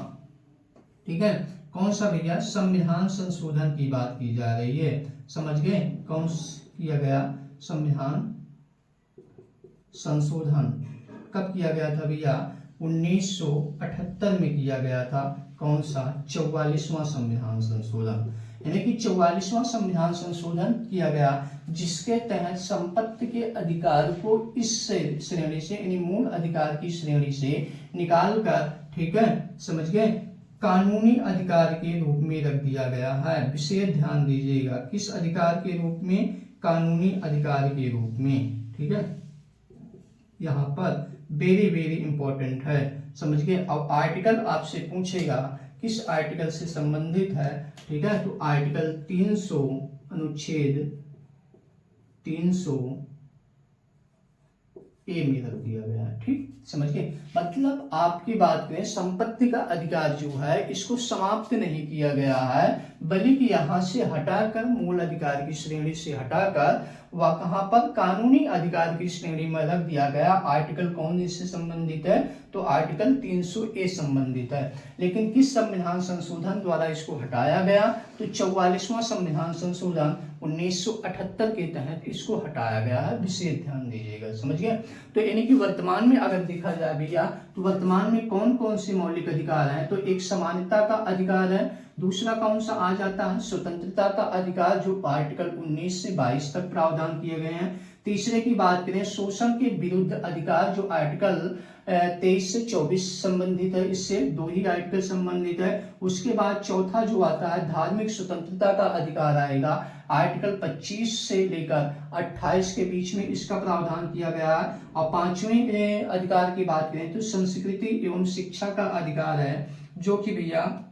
S1: ठीक है, कौन सा भैया, संविधान संशोधन की बात की जा रही है, समझ गए, कौन किया गया, संविधान संशोधन कब किया गया था भैया, 1978 में किया गया था, कौन सा, 44वां संविधान संशोधन, यानी कि 44वां संविधान संशोधन किया गया, जिसके तहत संपत्ति के अधिकार को इस श्रेणी से यानी मूल अधिकार की श्रेणी से निकालकर, ठीक है, समझ गए, कानूनी अधिकार के रूप में रख दिया गया है। विशेष ध्यान दीजिएगा, किस अधिकार के रूप में, कानूनी अधिकार के रूप में, ठीक है, यहाँ पर वेरी वेरी इंपॉर्टेंट है, समझ गए। अब आर्टिकल आपसे पूछेगा किस आर्टिकल से संबंधित है, ठीक है, तो आर्टिकल 300 अनुच्छेद 300 ए में रख दिया गया है, ठीक, समझ गए। मतलब आपकी बात करें, संपत्ति का अधिकार जो है इसको समाप्त नहीं किया गया है, बल्कि यहाँ से हटाकर, मूल अधिकार की श्रेणी से हटाकर वह कहाँ पर कानूनी अधिकार की श्रेणी में रख दिया गया। आर्टिकल कौन इससे संबंधित है, तो आर्टिकल 300A संबंधित है। लेकिन किस संविधान संशोधन द्वारा इसको हटाया गया, तो 44वां संविधान संशोधन 1978 के तहत इसको हटाया गया है। विशेष ध्यान दीजिएगा, समझ गए। तो यानी कि वर्तमान में अगर देखा जाए भैया, तो वर्तमान में कौन कौन से मौलिक अधिकार हैं, तो एक समानता का अधिकार है, दूसरा कौन सा आ जाता है, स्वतंत्रता का अधिकार जो आर्टिकल 19 से 22 तक प्रावधान किए गए हैं। तीसरे की बात करें शोषण के विरुद्ध अधिकार जो आर्टिकल 23 से 24 संबंधित है, इससे 2 ही आर्टिकल संबंधित है। उसके बाद चौथा जो आता है धार्मिक स्वतंत्रता का अधिकार आएगा, आर्टिकल 25 से लेकर 28 के बीच में इसका प्रावधान किया गया है। और 5वें अधिकार की बात करें तो संस्कृति एवं शिक्षा का अधिकार है, जो कि भैया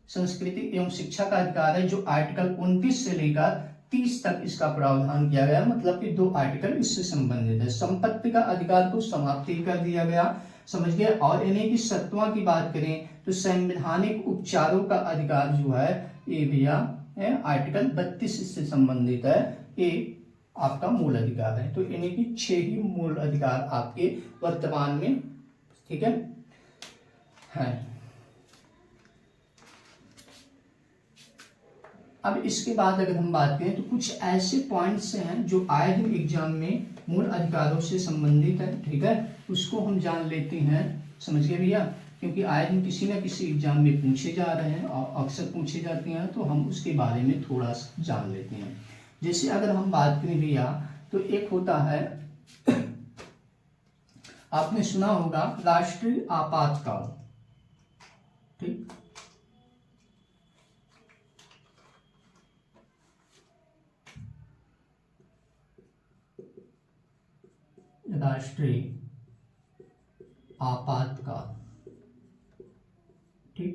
S1: संस्कृति एवं शिक्षा का अधिकार है, जो आर्टिकल 29 से लेकर 30 तक इसका प्रावधान किया गया। मतलब कि 2 आर्टिकल इससे संबंधित है। संपत्ति का अधिकार को समाप्ति कर दिया गया, समझ गए। और इन्हीं की 7वां की बात करें तो संवैधानिक उपचारों का अधिकार जो है ये भैया आर्टिकल 32 इससे संबंधित है। ये आपका मूल अधिकार है। तो इन्हीं की 6 ही मूल अधिकार आपके वर्तमान में, ठीक है। अब इसके बाद अगर हम बात करें तो कुछ ऐसे पॉइंट्स हैं जो आए दिन एग्जाम में मूल अधिकारों से संबंधित है, ठीक है। उसको हम जान लेते हैं, समझ गए भैया, क्योंकि आए दिन किसी न किसी एग्जाम में पूछे जा रहे हैं और अक्सर पूछे जाते हैं, तो हम उसके बारे में थोड़ा सा जान लेते हैं। जैसे अगर हम बात करें भैया तो एक होता है, आपने सुना होगा राष्ट्रीय आपातकाल, ठीक। राष्ट्रीय आपातकाल, ठीक।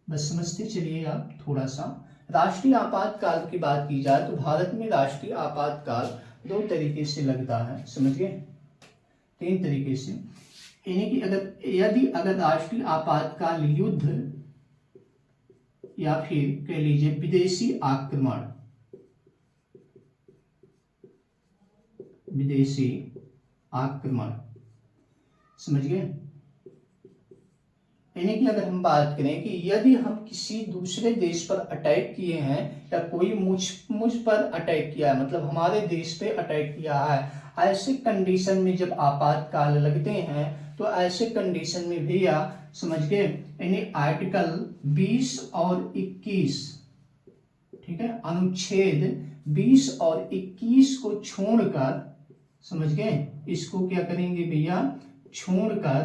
S1: बस समझते चलिए आप थोड़ा सा। राष्ट्रीय आपातकाल की बात की जाए तो भारत में राष्ट्रीय आपातकाल 2 तरीके से लगता है, समझ गए, 3 तरीके से। यानी कि अगर राष्ट्रीय आपातकाल युद्ध या फिर कह लीजिए विदेशी आक्रमण, समझ गए। यानी कि अगर हम बात करें कि यदि हम किसी दूसरे देश पर अटैक किए हैं या कोई मुझ पर अटैक किया है, मतलब हमारे देश पे अटैक किया है, ऐसे कंडीशन में जब आपातकाल लगते हैं तो ऐसे कंडीशन में भैया समझ गए, यानी आर्टिकल 20 और 21, ठीक है, अनुच्छेद 20 और 21 को छोड़कर, समझ गए, इसको क्या करेंगे भैया, छोड़कर,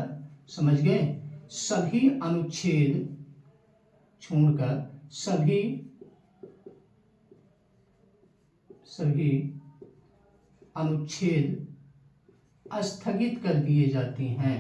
S1: समझ गए, सभी अनुच्छेद छोड़कर सभी अनुच्छेद स्थगित कर दिए जाते हैं,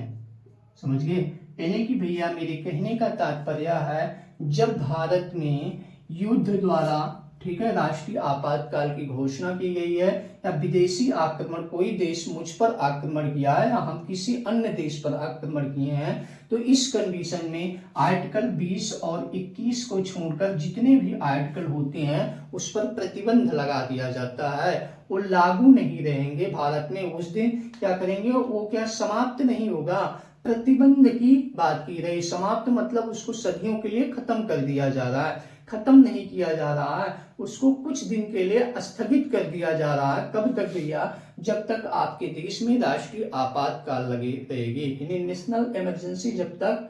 S1: समझ गए। यानी कि भैया मेरे कहने का तात्पर्य है, जब भारत में युद्ध द्वारा, ठीक है, राष्ट्रीय आपातकाल की घोषणा की गई है या विदेशी आक्रमण, कोई देश मुझ पर आक्रमण किया है या हम किसी अन्य देश पर आक्रमण किए हैं, तो इस कंडीशन में आर्टिकल 20 और 21 को छोड़कर जितने भी आर्टिकल होते हैं उस पर प्रतिबंध लगा दिया जाता है, वो लागू नहीं रहेंगे भारत में। उस दिन क्या करेंगे, वो क्या समाप्त नहीं होगा। प्रतिबंध की बात की रही, समाप्त मतलब उसको सदियों के लिए खत्म कर दिया जा रहा है, खत्म नहीं किया जा रहा है, उसको कुछ दिन के लिए स्थगित कर दिया जा रहा है। कब तक भैया, जब तक आपके देश में राष्ट्रीय आपातकाल लगी रहेगी, यानी नेशनल इमरजेंसी जब तक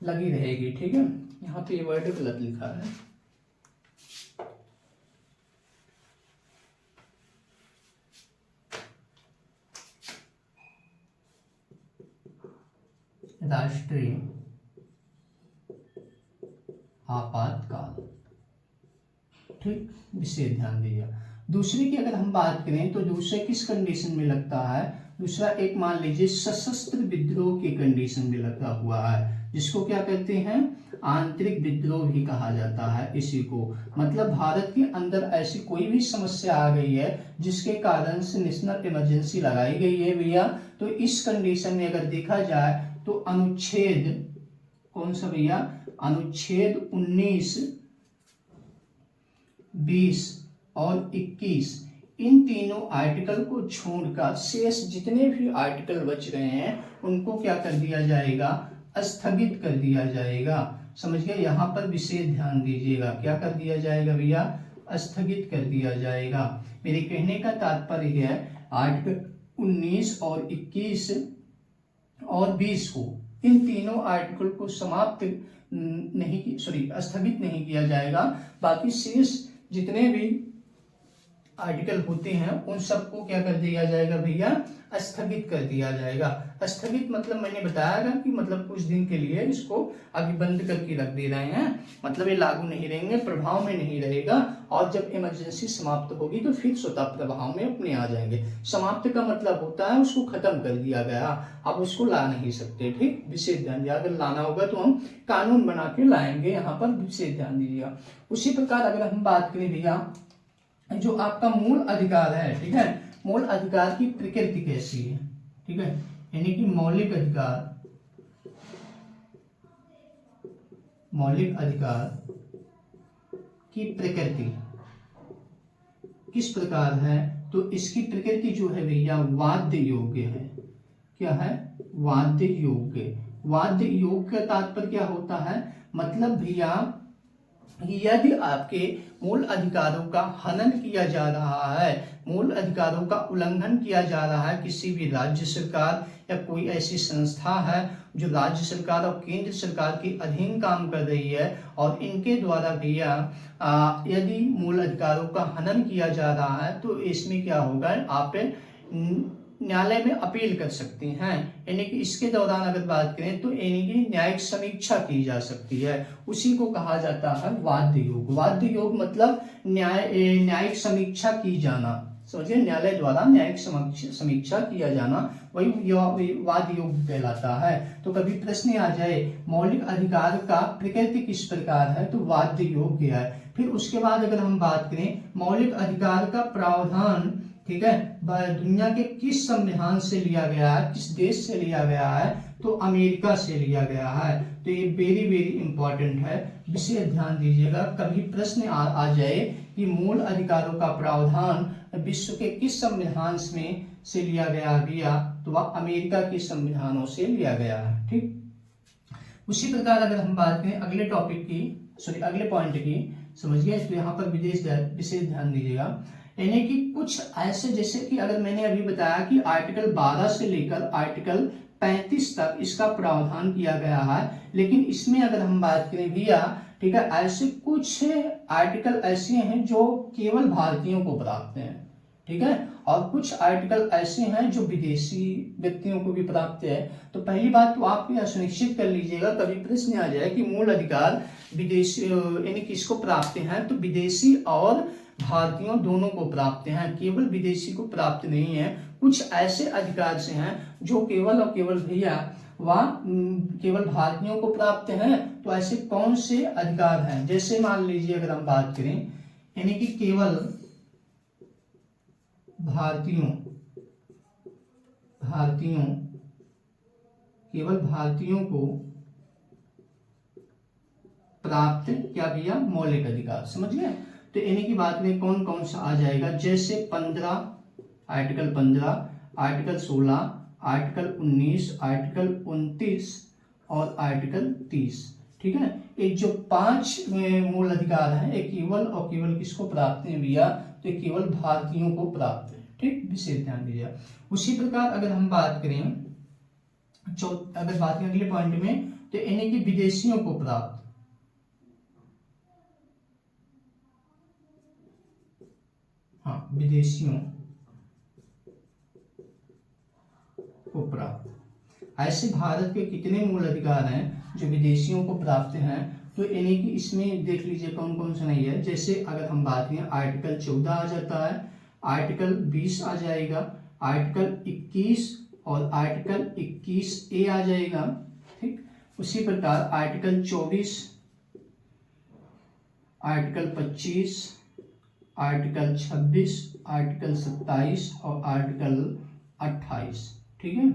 S1: लगी रहेगी, ठीक है। यहाँ पे ये वर्ड गलत लिखा है, राष्ट्रीय आपातकाल, ठीक, विशेष ध्यान दीजिए। दूसरे की अगर हम बात करें तो दूसरे किस कंडीशन में लगता है, दूसरा एक मान लीजिए सशस्त्र विद्रोह की कंडीशन में लगा हुआ है, जिसको क्या कहते हैं, आंतरिक विद्रोह भी कहा जाता है इसी को। मतलब भारत के अंदर ऐसी कोई भी समस्या आ गई है जिसके कारण से नेशनल इमरजेंसी लगाई गई है भैया, तो इस कंडीशन में अगर देखा जाए तो अनुच्छेद कौन सा भैया, अनुच्छेद 19 20 और 21, इन तीनों आर्टिकल को छोड़कर शेष जितने भी आर्टिकल बच रहे हैं उनको क्या कर दिया जाएगा, स्थगित कर दिया जाएगा। समझ गए, यहाँ पर विशेष ध्यान दीजिएगा, क्या कर दिया जाएगा भैया, स्थगित कर दिया जाएगा। मेरे कहने का तात्पर्य है आर्टिकल 19 और 21 और 20 को, इन तीनों आर्टिकल को स्थगित नहीं किया जाएगा। बाकी शेष जितने भी आर्टिकल होते हैं उन सबको क्या कर दिया जाएगा भैया, स्थगित कर दिया जाएगा। स्थगित मतलब मैंने बताया कि मतलब कुछ दिन के लिए इसको अभी बंद करके रख दे रहे हैं, मतलब ये लागू नहीं रहेंगे, प्रभाव में नहीं रहेगा, और जब इमरजेंसी समाप्त होगी तो फिर स्वतः प्रभाव में अपने आ जाएंगे। समाप्त का मतलब होता है उसको खत्म कर दिया गया, अब उसको ला नहीं सकते। ठीक, विशेष ध्यान दिया, अगर लाना होगा तो हम कानून बना के लाएंगे, यहाँ पर विशेष ध्यान दीजिएगा। उसी प्रकार अगर हम बात करें भैया जो आपका मूल अधिकार है, ठीक है, मूल अधिकार की प्रकृति कैसी है, ठीक है, यानी कि मौलिक अधिकार की प्रकृति किस प्रकार है, तो इसकी प्रकृति जो है भैया वाद्य योग्य है। क्या है, वाद्य योग्य। वाद्य योग्य का तात्पर्य क्या होता है, मतलब भैया यदि आपके मूल अधिकारों का हनन किया जा रहा है, मूल अधिकारों का उल्लंघन किया जा रहा है किसी भी राज्य सरकार या कोई ऐसी संस्था है जो राज्य सरकार और केंद्र सरकार के अधीन काम कर रही है, और इनके द्वारा भैया यदि मूल अधिकारों का हनन किया जा रहा है तो इसमें क्या होगा, आप न्यायालय में अपील कर सकते हैं। यानी कि इसके दौरान अगर बात करें तो यानी कि न्यायिक समीक्षा की जा सकती है, उसी को कहा जाता है वाद्य योग। वाद्य योग मतलब न्यायिक समीक्षा की जाना, समझिए, न्यायालय द्वारा न्यायिक समीक्षा किया जाना, वही वाद्य योग कहलाता है। तो कभी प्रश्न आ जाए मौलिक अधिकार का प्रकृति किस प्रकार है, तो वाद्य योग्य है। फिर उसके बाद अगर हम बात करें मौलिक अधिकार का प्रावधान, ठीक है, दुनिया के किस संविधान से लिया गया है, किस देश से लिया गया है, तो अमेरिका से लिया गया है। तो ये वेरी वेरी इंपॉर्टेंट है, विशेष ध्यान दीजिएगा। कभी प्रश्न आ जाए कि मूल अधिकारों का प्रावधान विश्व के किस संविधान में से लिया गया भैया, तो वह अमेरिका के संविधानों से लिया गया है। ठीक, उसी प्रकार अगर हम बात करें अगले पॉइंट की, समझिए, तो यहाँ पर विशेष ध्यान दीजिएगा। यानी कि कुछ ऐसे, जैसे कि अगर मैंने अभी बताया कि आर्टिकल 12 से लेकर आर्टिकल 35 तक इसका प्रावधान किया गया है, लेकिन इसमें अगर हम बात करें भैया, ठीक है, ऐसे कुछ आर्टिकल ऐसे हैं जो केवल भारतीयों को प्राप्त हैं, ठीक है, और कुछ आर्टिकल ऐसे हैं जो विदेशी व्यक्तियों को भी प्राप्त है। तो पहली बात तो आप यह सुनिश्चित कर लीजिएगा, कभी प्रश्न आ जाए कि मूल अधिकार विदेशी यानी किसको प्राप्त हैं, तो विदेशी और भारतीयों दोनों को प्राप्त हैं, केवल विदेशी को प्राप्त नहीं है। कुछ ऐसे अधिकार से हैं जो केवल और केवल भैया वह केवल भारतीयों को प्राप्त हैं। तो ऐसे कौन से अधिकार हैं, जैसे मान लीजिए अगर हम बात करें, यानी कि केवल भारतीयों को प्राप्त क्या भैया, मौलिक अधिकार, समझ गए। तो यानी की बात में कौन कौन सा आ जाएगा, जैसे आर्टिकल 15, आर्टिकल 16, आर्टिकल 19, आर्टिकल 29 और आर्टिकल 30, ठीक है। एक जो 5 मूल अधिकार हैं, एक केवल और केवल किसको प्राप्त है भैया, तो केवल भारतीयों को प्राप्त है। ठीक, विशेष ध्यान दीजिए। उसी प्रकार अगर हम बात करें अगले पॉइंट में, तो यानी कि विदेशियों को प्राप्त, विदेशियों को प्राप्त। ऐसे भारत के कितने मूल अधिकार हैं जो विदेशियों को प्राप्त हैं, तो यानी कि इसमें देख लीजिए कौन कौन सा नहीं है। जैसे अगर हम बात करें आर्टिकल 14 आ जाता है, आर्टिकल 20 आ जाएगा, आर्टिकल 21 और आर्टिकल 21A आ जाएगा। ठीक, उसी प्रकार आर्टिकल 24, आर्टिकल 25, आर्टिकल 26, आर्टिकल 27 और आर्टिकल 28। ठीक है,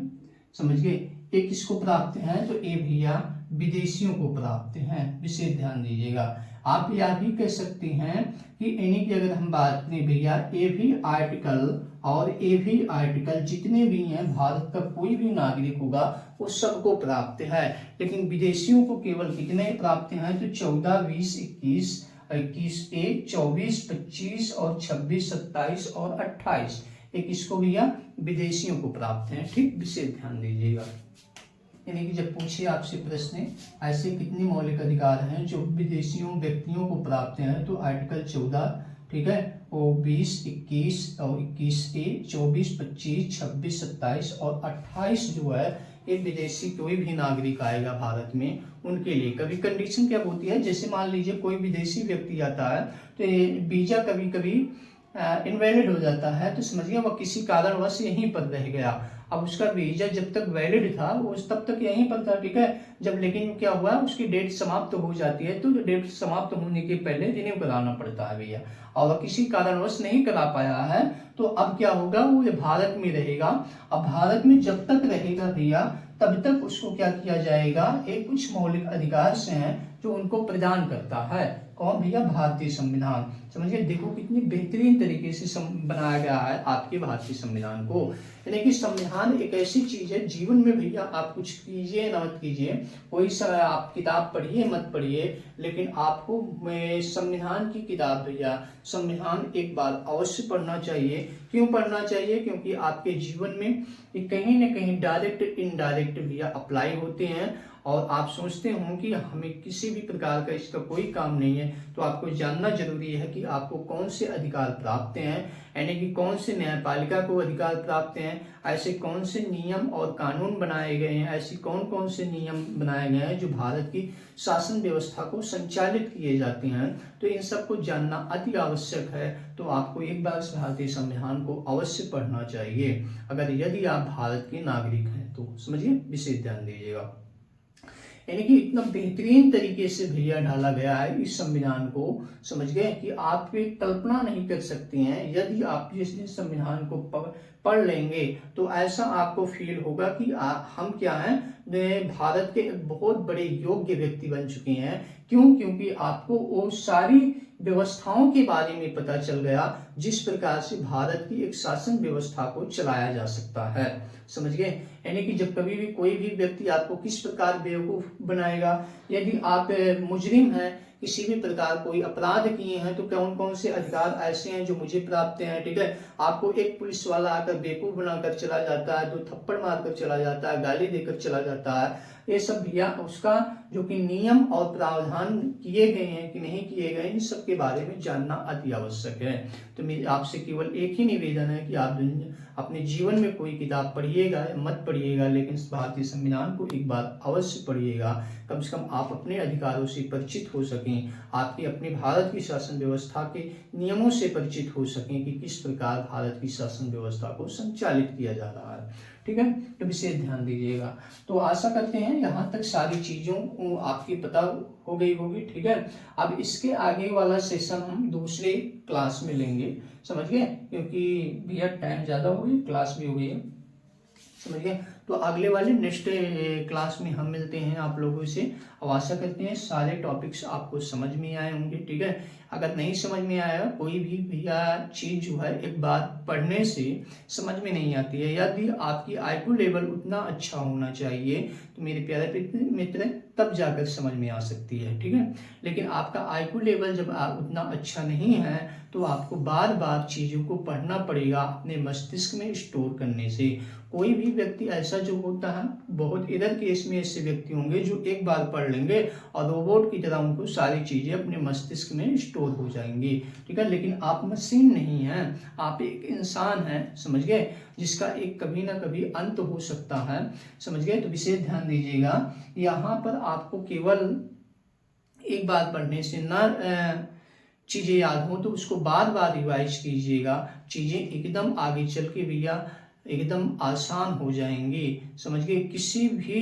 S1: समझ गए। एक किसको प्राप्त है, तो ए भैया विदेशियों को प्राप्त हैं, विशेष ध्यान दीजिएगा। आप यह भी कह सकते हैं कि यानी कि अगर हम बात करें भैया ए भी आर्टिकल जितने भी हैं भारत का कोई भी नागरिक होगा वो सबको प्राप्त है, लेकिन विदेशियों को केवल कितने प्राप्त हैं, तो 14, 20, 21A, 24, 25 और 26, 27 और 28 21 भैया विदेशियों को प्राप्त हैं। ठीक, विशेष ध्यान दीजिएगा। यानी कि जब पूछे आपसे प्रश्न ऐसे कितने मौलिक अधिकार हैं जो विदेशियों व्यक्तियों को प्राप्त हैं, तो आर्टिकल 14, ठीक है, वो 20, 21 और 21A, 24, 25, 26, 27 और 28 जो है एक विदेशी कोई भी नागरिक आएगा भारत में उनके लिए। कभी कंडीशन क्या होती है, जैसे मान लीजिए कोई विदेशी व्यक्ति आता है तो ये वीजा कभी कभी इनवैलिड हो जाता है, तो समझिए वह किसी कारणवश यहीं पर रह गया। अब उसका वीजा जब तक वैलिड था वो तब तक यहीं पर था, ठीक है। जब लेकिन क्या हुआ उसकी डेट समाप्त हो जाती है, तो डेट समाप्त होने के पहले रिन्यू कराना पड़ता है भैया, और वह किसी कारणवश नहीं करा पाया है, तो अब क्या होगा, वो भारत में रहेगा। अब भारत में जब तक रहेगा भैया तब तक उसको क्या किया जाएगा, एक कुछ मौलिक अधिकार से हैं जो उनको प्रदान करता है। कौन भैया, भारतीय संविधान। समझिए, देखो कितनी बेहतरीन तरीके से बनाया गया है आपके भारतीय संविधान को। यानी कि संविधान एक ऐसी चीज है, जीवन में भैया आप कुछ कीजिए ना मत कीजिए, कोई आप किताब पढ़िए मत पढ़िए, लेकिन आपको संविधान की किताब भैया, संविधान एक बार अवश्य पढ़ना चाहिए। क्यों पढ़ना चाहिए, क्योंकि आपके जीवन में कहीं ना कहीं डायरेक्ट इनडायरेक्ट भैया अप्लाई होते हैं, और आप सोचते हो कि हमें किसी भी प्रकार का इसका कोई काम नहीं है, तो आपको जानना जरूरी है कि आपको कौन से अधिकार प्राप्त हैं, यानी कि कौन से न्यायपालिका को अधिकार प्राप्त हैं, ऐसे कौन से नियम और कानून बनाए गए हैं, ऐसी कौन कौन से नियम बनाए गए हैं जो भारत की शासन व्यवस्था को संचालित किए जाते हैं। तो इन सबको जानना अति आवश्यक है, तो आपको एक बार भारतीय संविधान को अवश्य पढ़ना चाहिए अगर यदि आप भारत के नागरिक हैं तो। समझिए, विशेष ध्यान दीजिएगा। यानी कि इतना बेहतरीन तरीके से भैया ढाला गया है इस संविधान को, समझ गए, कि आप कल्पना नहीं कर सकते हैं। यदि आप जिस दिन संविधान को पढ़ लेंगे तो ऐसा आपको फील होगा कि हम क्या हैं, भारत के बहुत बड़े योग्य व्यक्ति बन चुके हैं। क्यों, क्योंकि आपको वो सारी व्यवस्थाओं के बारे में पता चल गया जिस प्रकार से भारत की एक शासन व्यवस्था को चलाया जा सकता है। समझ गए, यानी कि जब कभी भी कोई भी व्यक्ति आपको किस प्रकार बेवकूफ बनाएगा, यदि आप मुजरिम हैं, किसी भी प्रकार कोई अपराध किए हैं, तो कौन कौन से अधिकार ऐसे हैं जो मुझे प्राप्त हैं, ठीक है। आपको एक पुलिस वाला आकर बेवकूफ बनाकर चला जाता है, 2 थप्पड़ मारकर चला जाता है, गाली देकर चला जाता है, ये सब भैया उसका जो कि नियम और प्रावधान किए गए हैं कि नहीं किए गए, इन सब के बारे में जानना अति आवश्यक है। तो मेरी आपसे केवल एक ही निवेदन है कि आप अपने जीवन में कोई किताब पढ़िएगा या मत पढ़िएगा, लेकिन भारतीय संविधान को एक बार अवश्य पढ़िएगा, कम से कम आप अपने अधिकारों से परिचित हो सकें, आपकी अपने भारत की शासन व्यवस्था के नियमों से परिचित हो सकें कि किस प्रकार भारत की शासन व्यवस्था को संचालित किया जा रहा है, ठीक है। तो विशेष ध्यान दीजिएगा। तो आशा करते हैं यहाँ तक सारी चीज़ों आपकी पता हो गई होगी, ठीक है। अब इसके आगे वाला सेशन हम दूसरे क्लास में लेंगे, समझ गए, क्योंकि भैया टाइम ज़्यादा हो गई, क्लास भी हो गई है, समझ गए। तो अगले वाले नेक्स्ट क्लास में हम मिलते हैं आप लोगों से। अब आशा करते हैं सारे टॉपिक्स आपको समझ में आए होंगे, ठीक है। अगर नहीं समझ में आया, कोई भी भैया चीज़ जो है एक बार पढ़ने से समझ में नहीं आती है, यदि आपकी आईक्यू लेवल उतना अच्छा होना चाहिए तो मेरे प्यारे मित्र तब जाकर समझ में आ सकती है, ठीक है। लेकिन आपका आईक्यू लेवल जब उतना अच्छा नहीं है तो आपको बार बार चीज़ों को पढ़ना पड़ेगा अपने मस्तिष्क में स्टोर करने से। कोई भी व्यक्ति ऐसा जो होता है, बहुत इधर केस में ऐसे व्यक्ति होंगे जो एक बार पढ़ लेंगे और रोबोट की तरह उनको सारी चीज़ें अपने मस्तिष्क में स्टोर हो जाएंगी, ठीक है। लेकिन आप मशीन नहीं हैं, आप एक इंसान हैं, समझ गए, जिसका एक कभी ना कभी अंत हो सकता है, समझ गए। तो विशेष ध्यान दीजिएगा, यहाँ पर आपको केवल एक बार पढ़ने से ना चीज़ें याद हो, तो उसको बार बार रिवाइज कीजिएगा, चीज़ें एकदम आगे चल के भैया एकदम आसान हो जाएंगी, समझ गए। किसी भी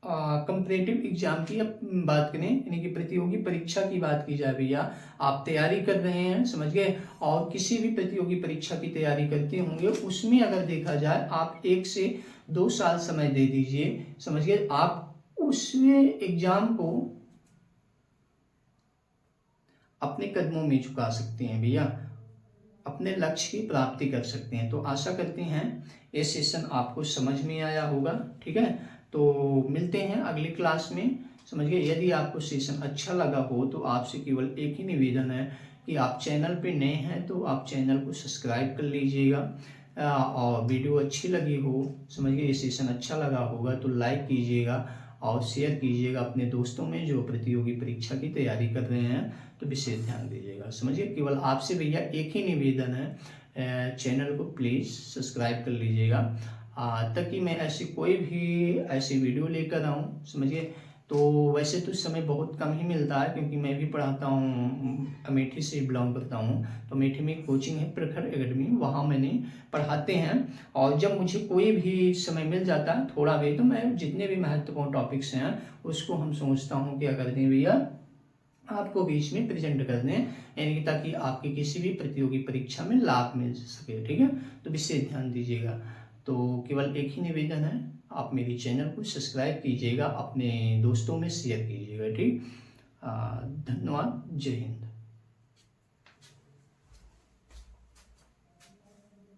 S1: कंपैरेटिव एग्जाम की अब बात करें, यानी कि प्रतियोगी परीक्षा की बात की जाए भैया, आप तैयारी कर रहे हैं, समझ गए, और किसी भी प्रतियोगी परीक्षा की तैयारी करते होंगे, उसमें अगर देखा जाए आप 1 से 2 साल समय दे दीजिए, समझ गए, आप उस एग्जाम को अपने कदमों में झुका सकते हैं भैया, अपने लक्ष्य की प्राप्ति कर सकते हैं। तो आशा करते हैं ये सेशन आपको समझ में आया होगा। ठीक है, तो मिलते हैं अगली क्लास में। समझ गए। यदि आपको सेशन अच्छा लगा हो तो आपसे केवल एक ही निवेदन है कि आप चैनल पे नए हैं तो आप चैनल को सब्सक्राइब कर लीजिएगा, और वीडियो अच्छी लगी हो, समझ गए, ये सेशन अच्छा लगा होगा तो लाइक कीजिएगा और शेयर कीजिएगा अपने दोस्तों में जो प्रतियोगी परीक्षा की तैयारी कर रहे हैं, तो विशेष ध्यान दीजिएगा। समझिए, केवल आपसे भैया एक ही निवेदन है, चैनल को प्लीज़ सब्सक्राइब कर लीजिएगा, ताकि मैं ऐसी कोई भी ऐसी वीडियो लेकर आऊँ। समझिए, तो वैसे तो समय बहुत कम ही मिलता है क्योंकि मैं भी पढ़ाता हूँ, अमेठी से बिलोंग करता हूँ, तो अमेठी में कोचिंग है प्रखर एकेडमी, वहाँ मैंने पढ़ाते हैं। और जब मुझे कोई भी समय मिल जाता है थोड़ा भी, तो मैं जितने भी महत्वपूर्ण टॉपिक्स हैं उसको हम सोचता हूँ क्या करते हैं भैया, आपको बीच में प्रेजेंट कर दें, यानी कि ताकि आपकी किसी भी प्रतियोगी परीक्षा में लाभ मिल सके। ठीक है, तो विशेष ध्यान दीजिएगा। तो केवल एक ही निवेदन है, आप मेरी चैनल को सब्सक्राइब कीजिएगा, अपने दोस्तों में शेयर कीजिएगा। ठीक, धन्यवाद, जय हिंद।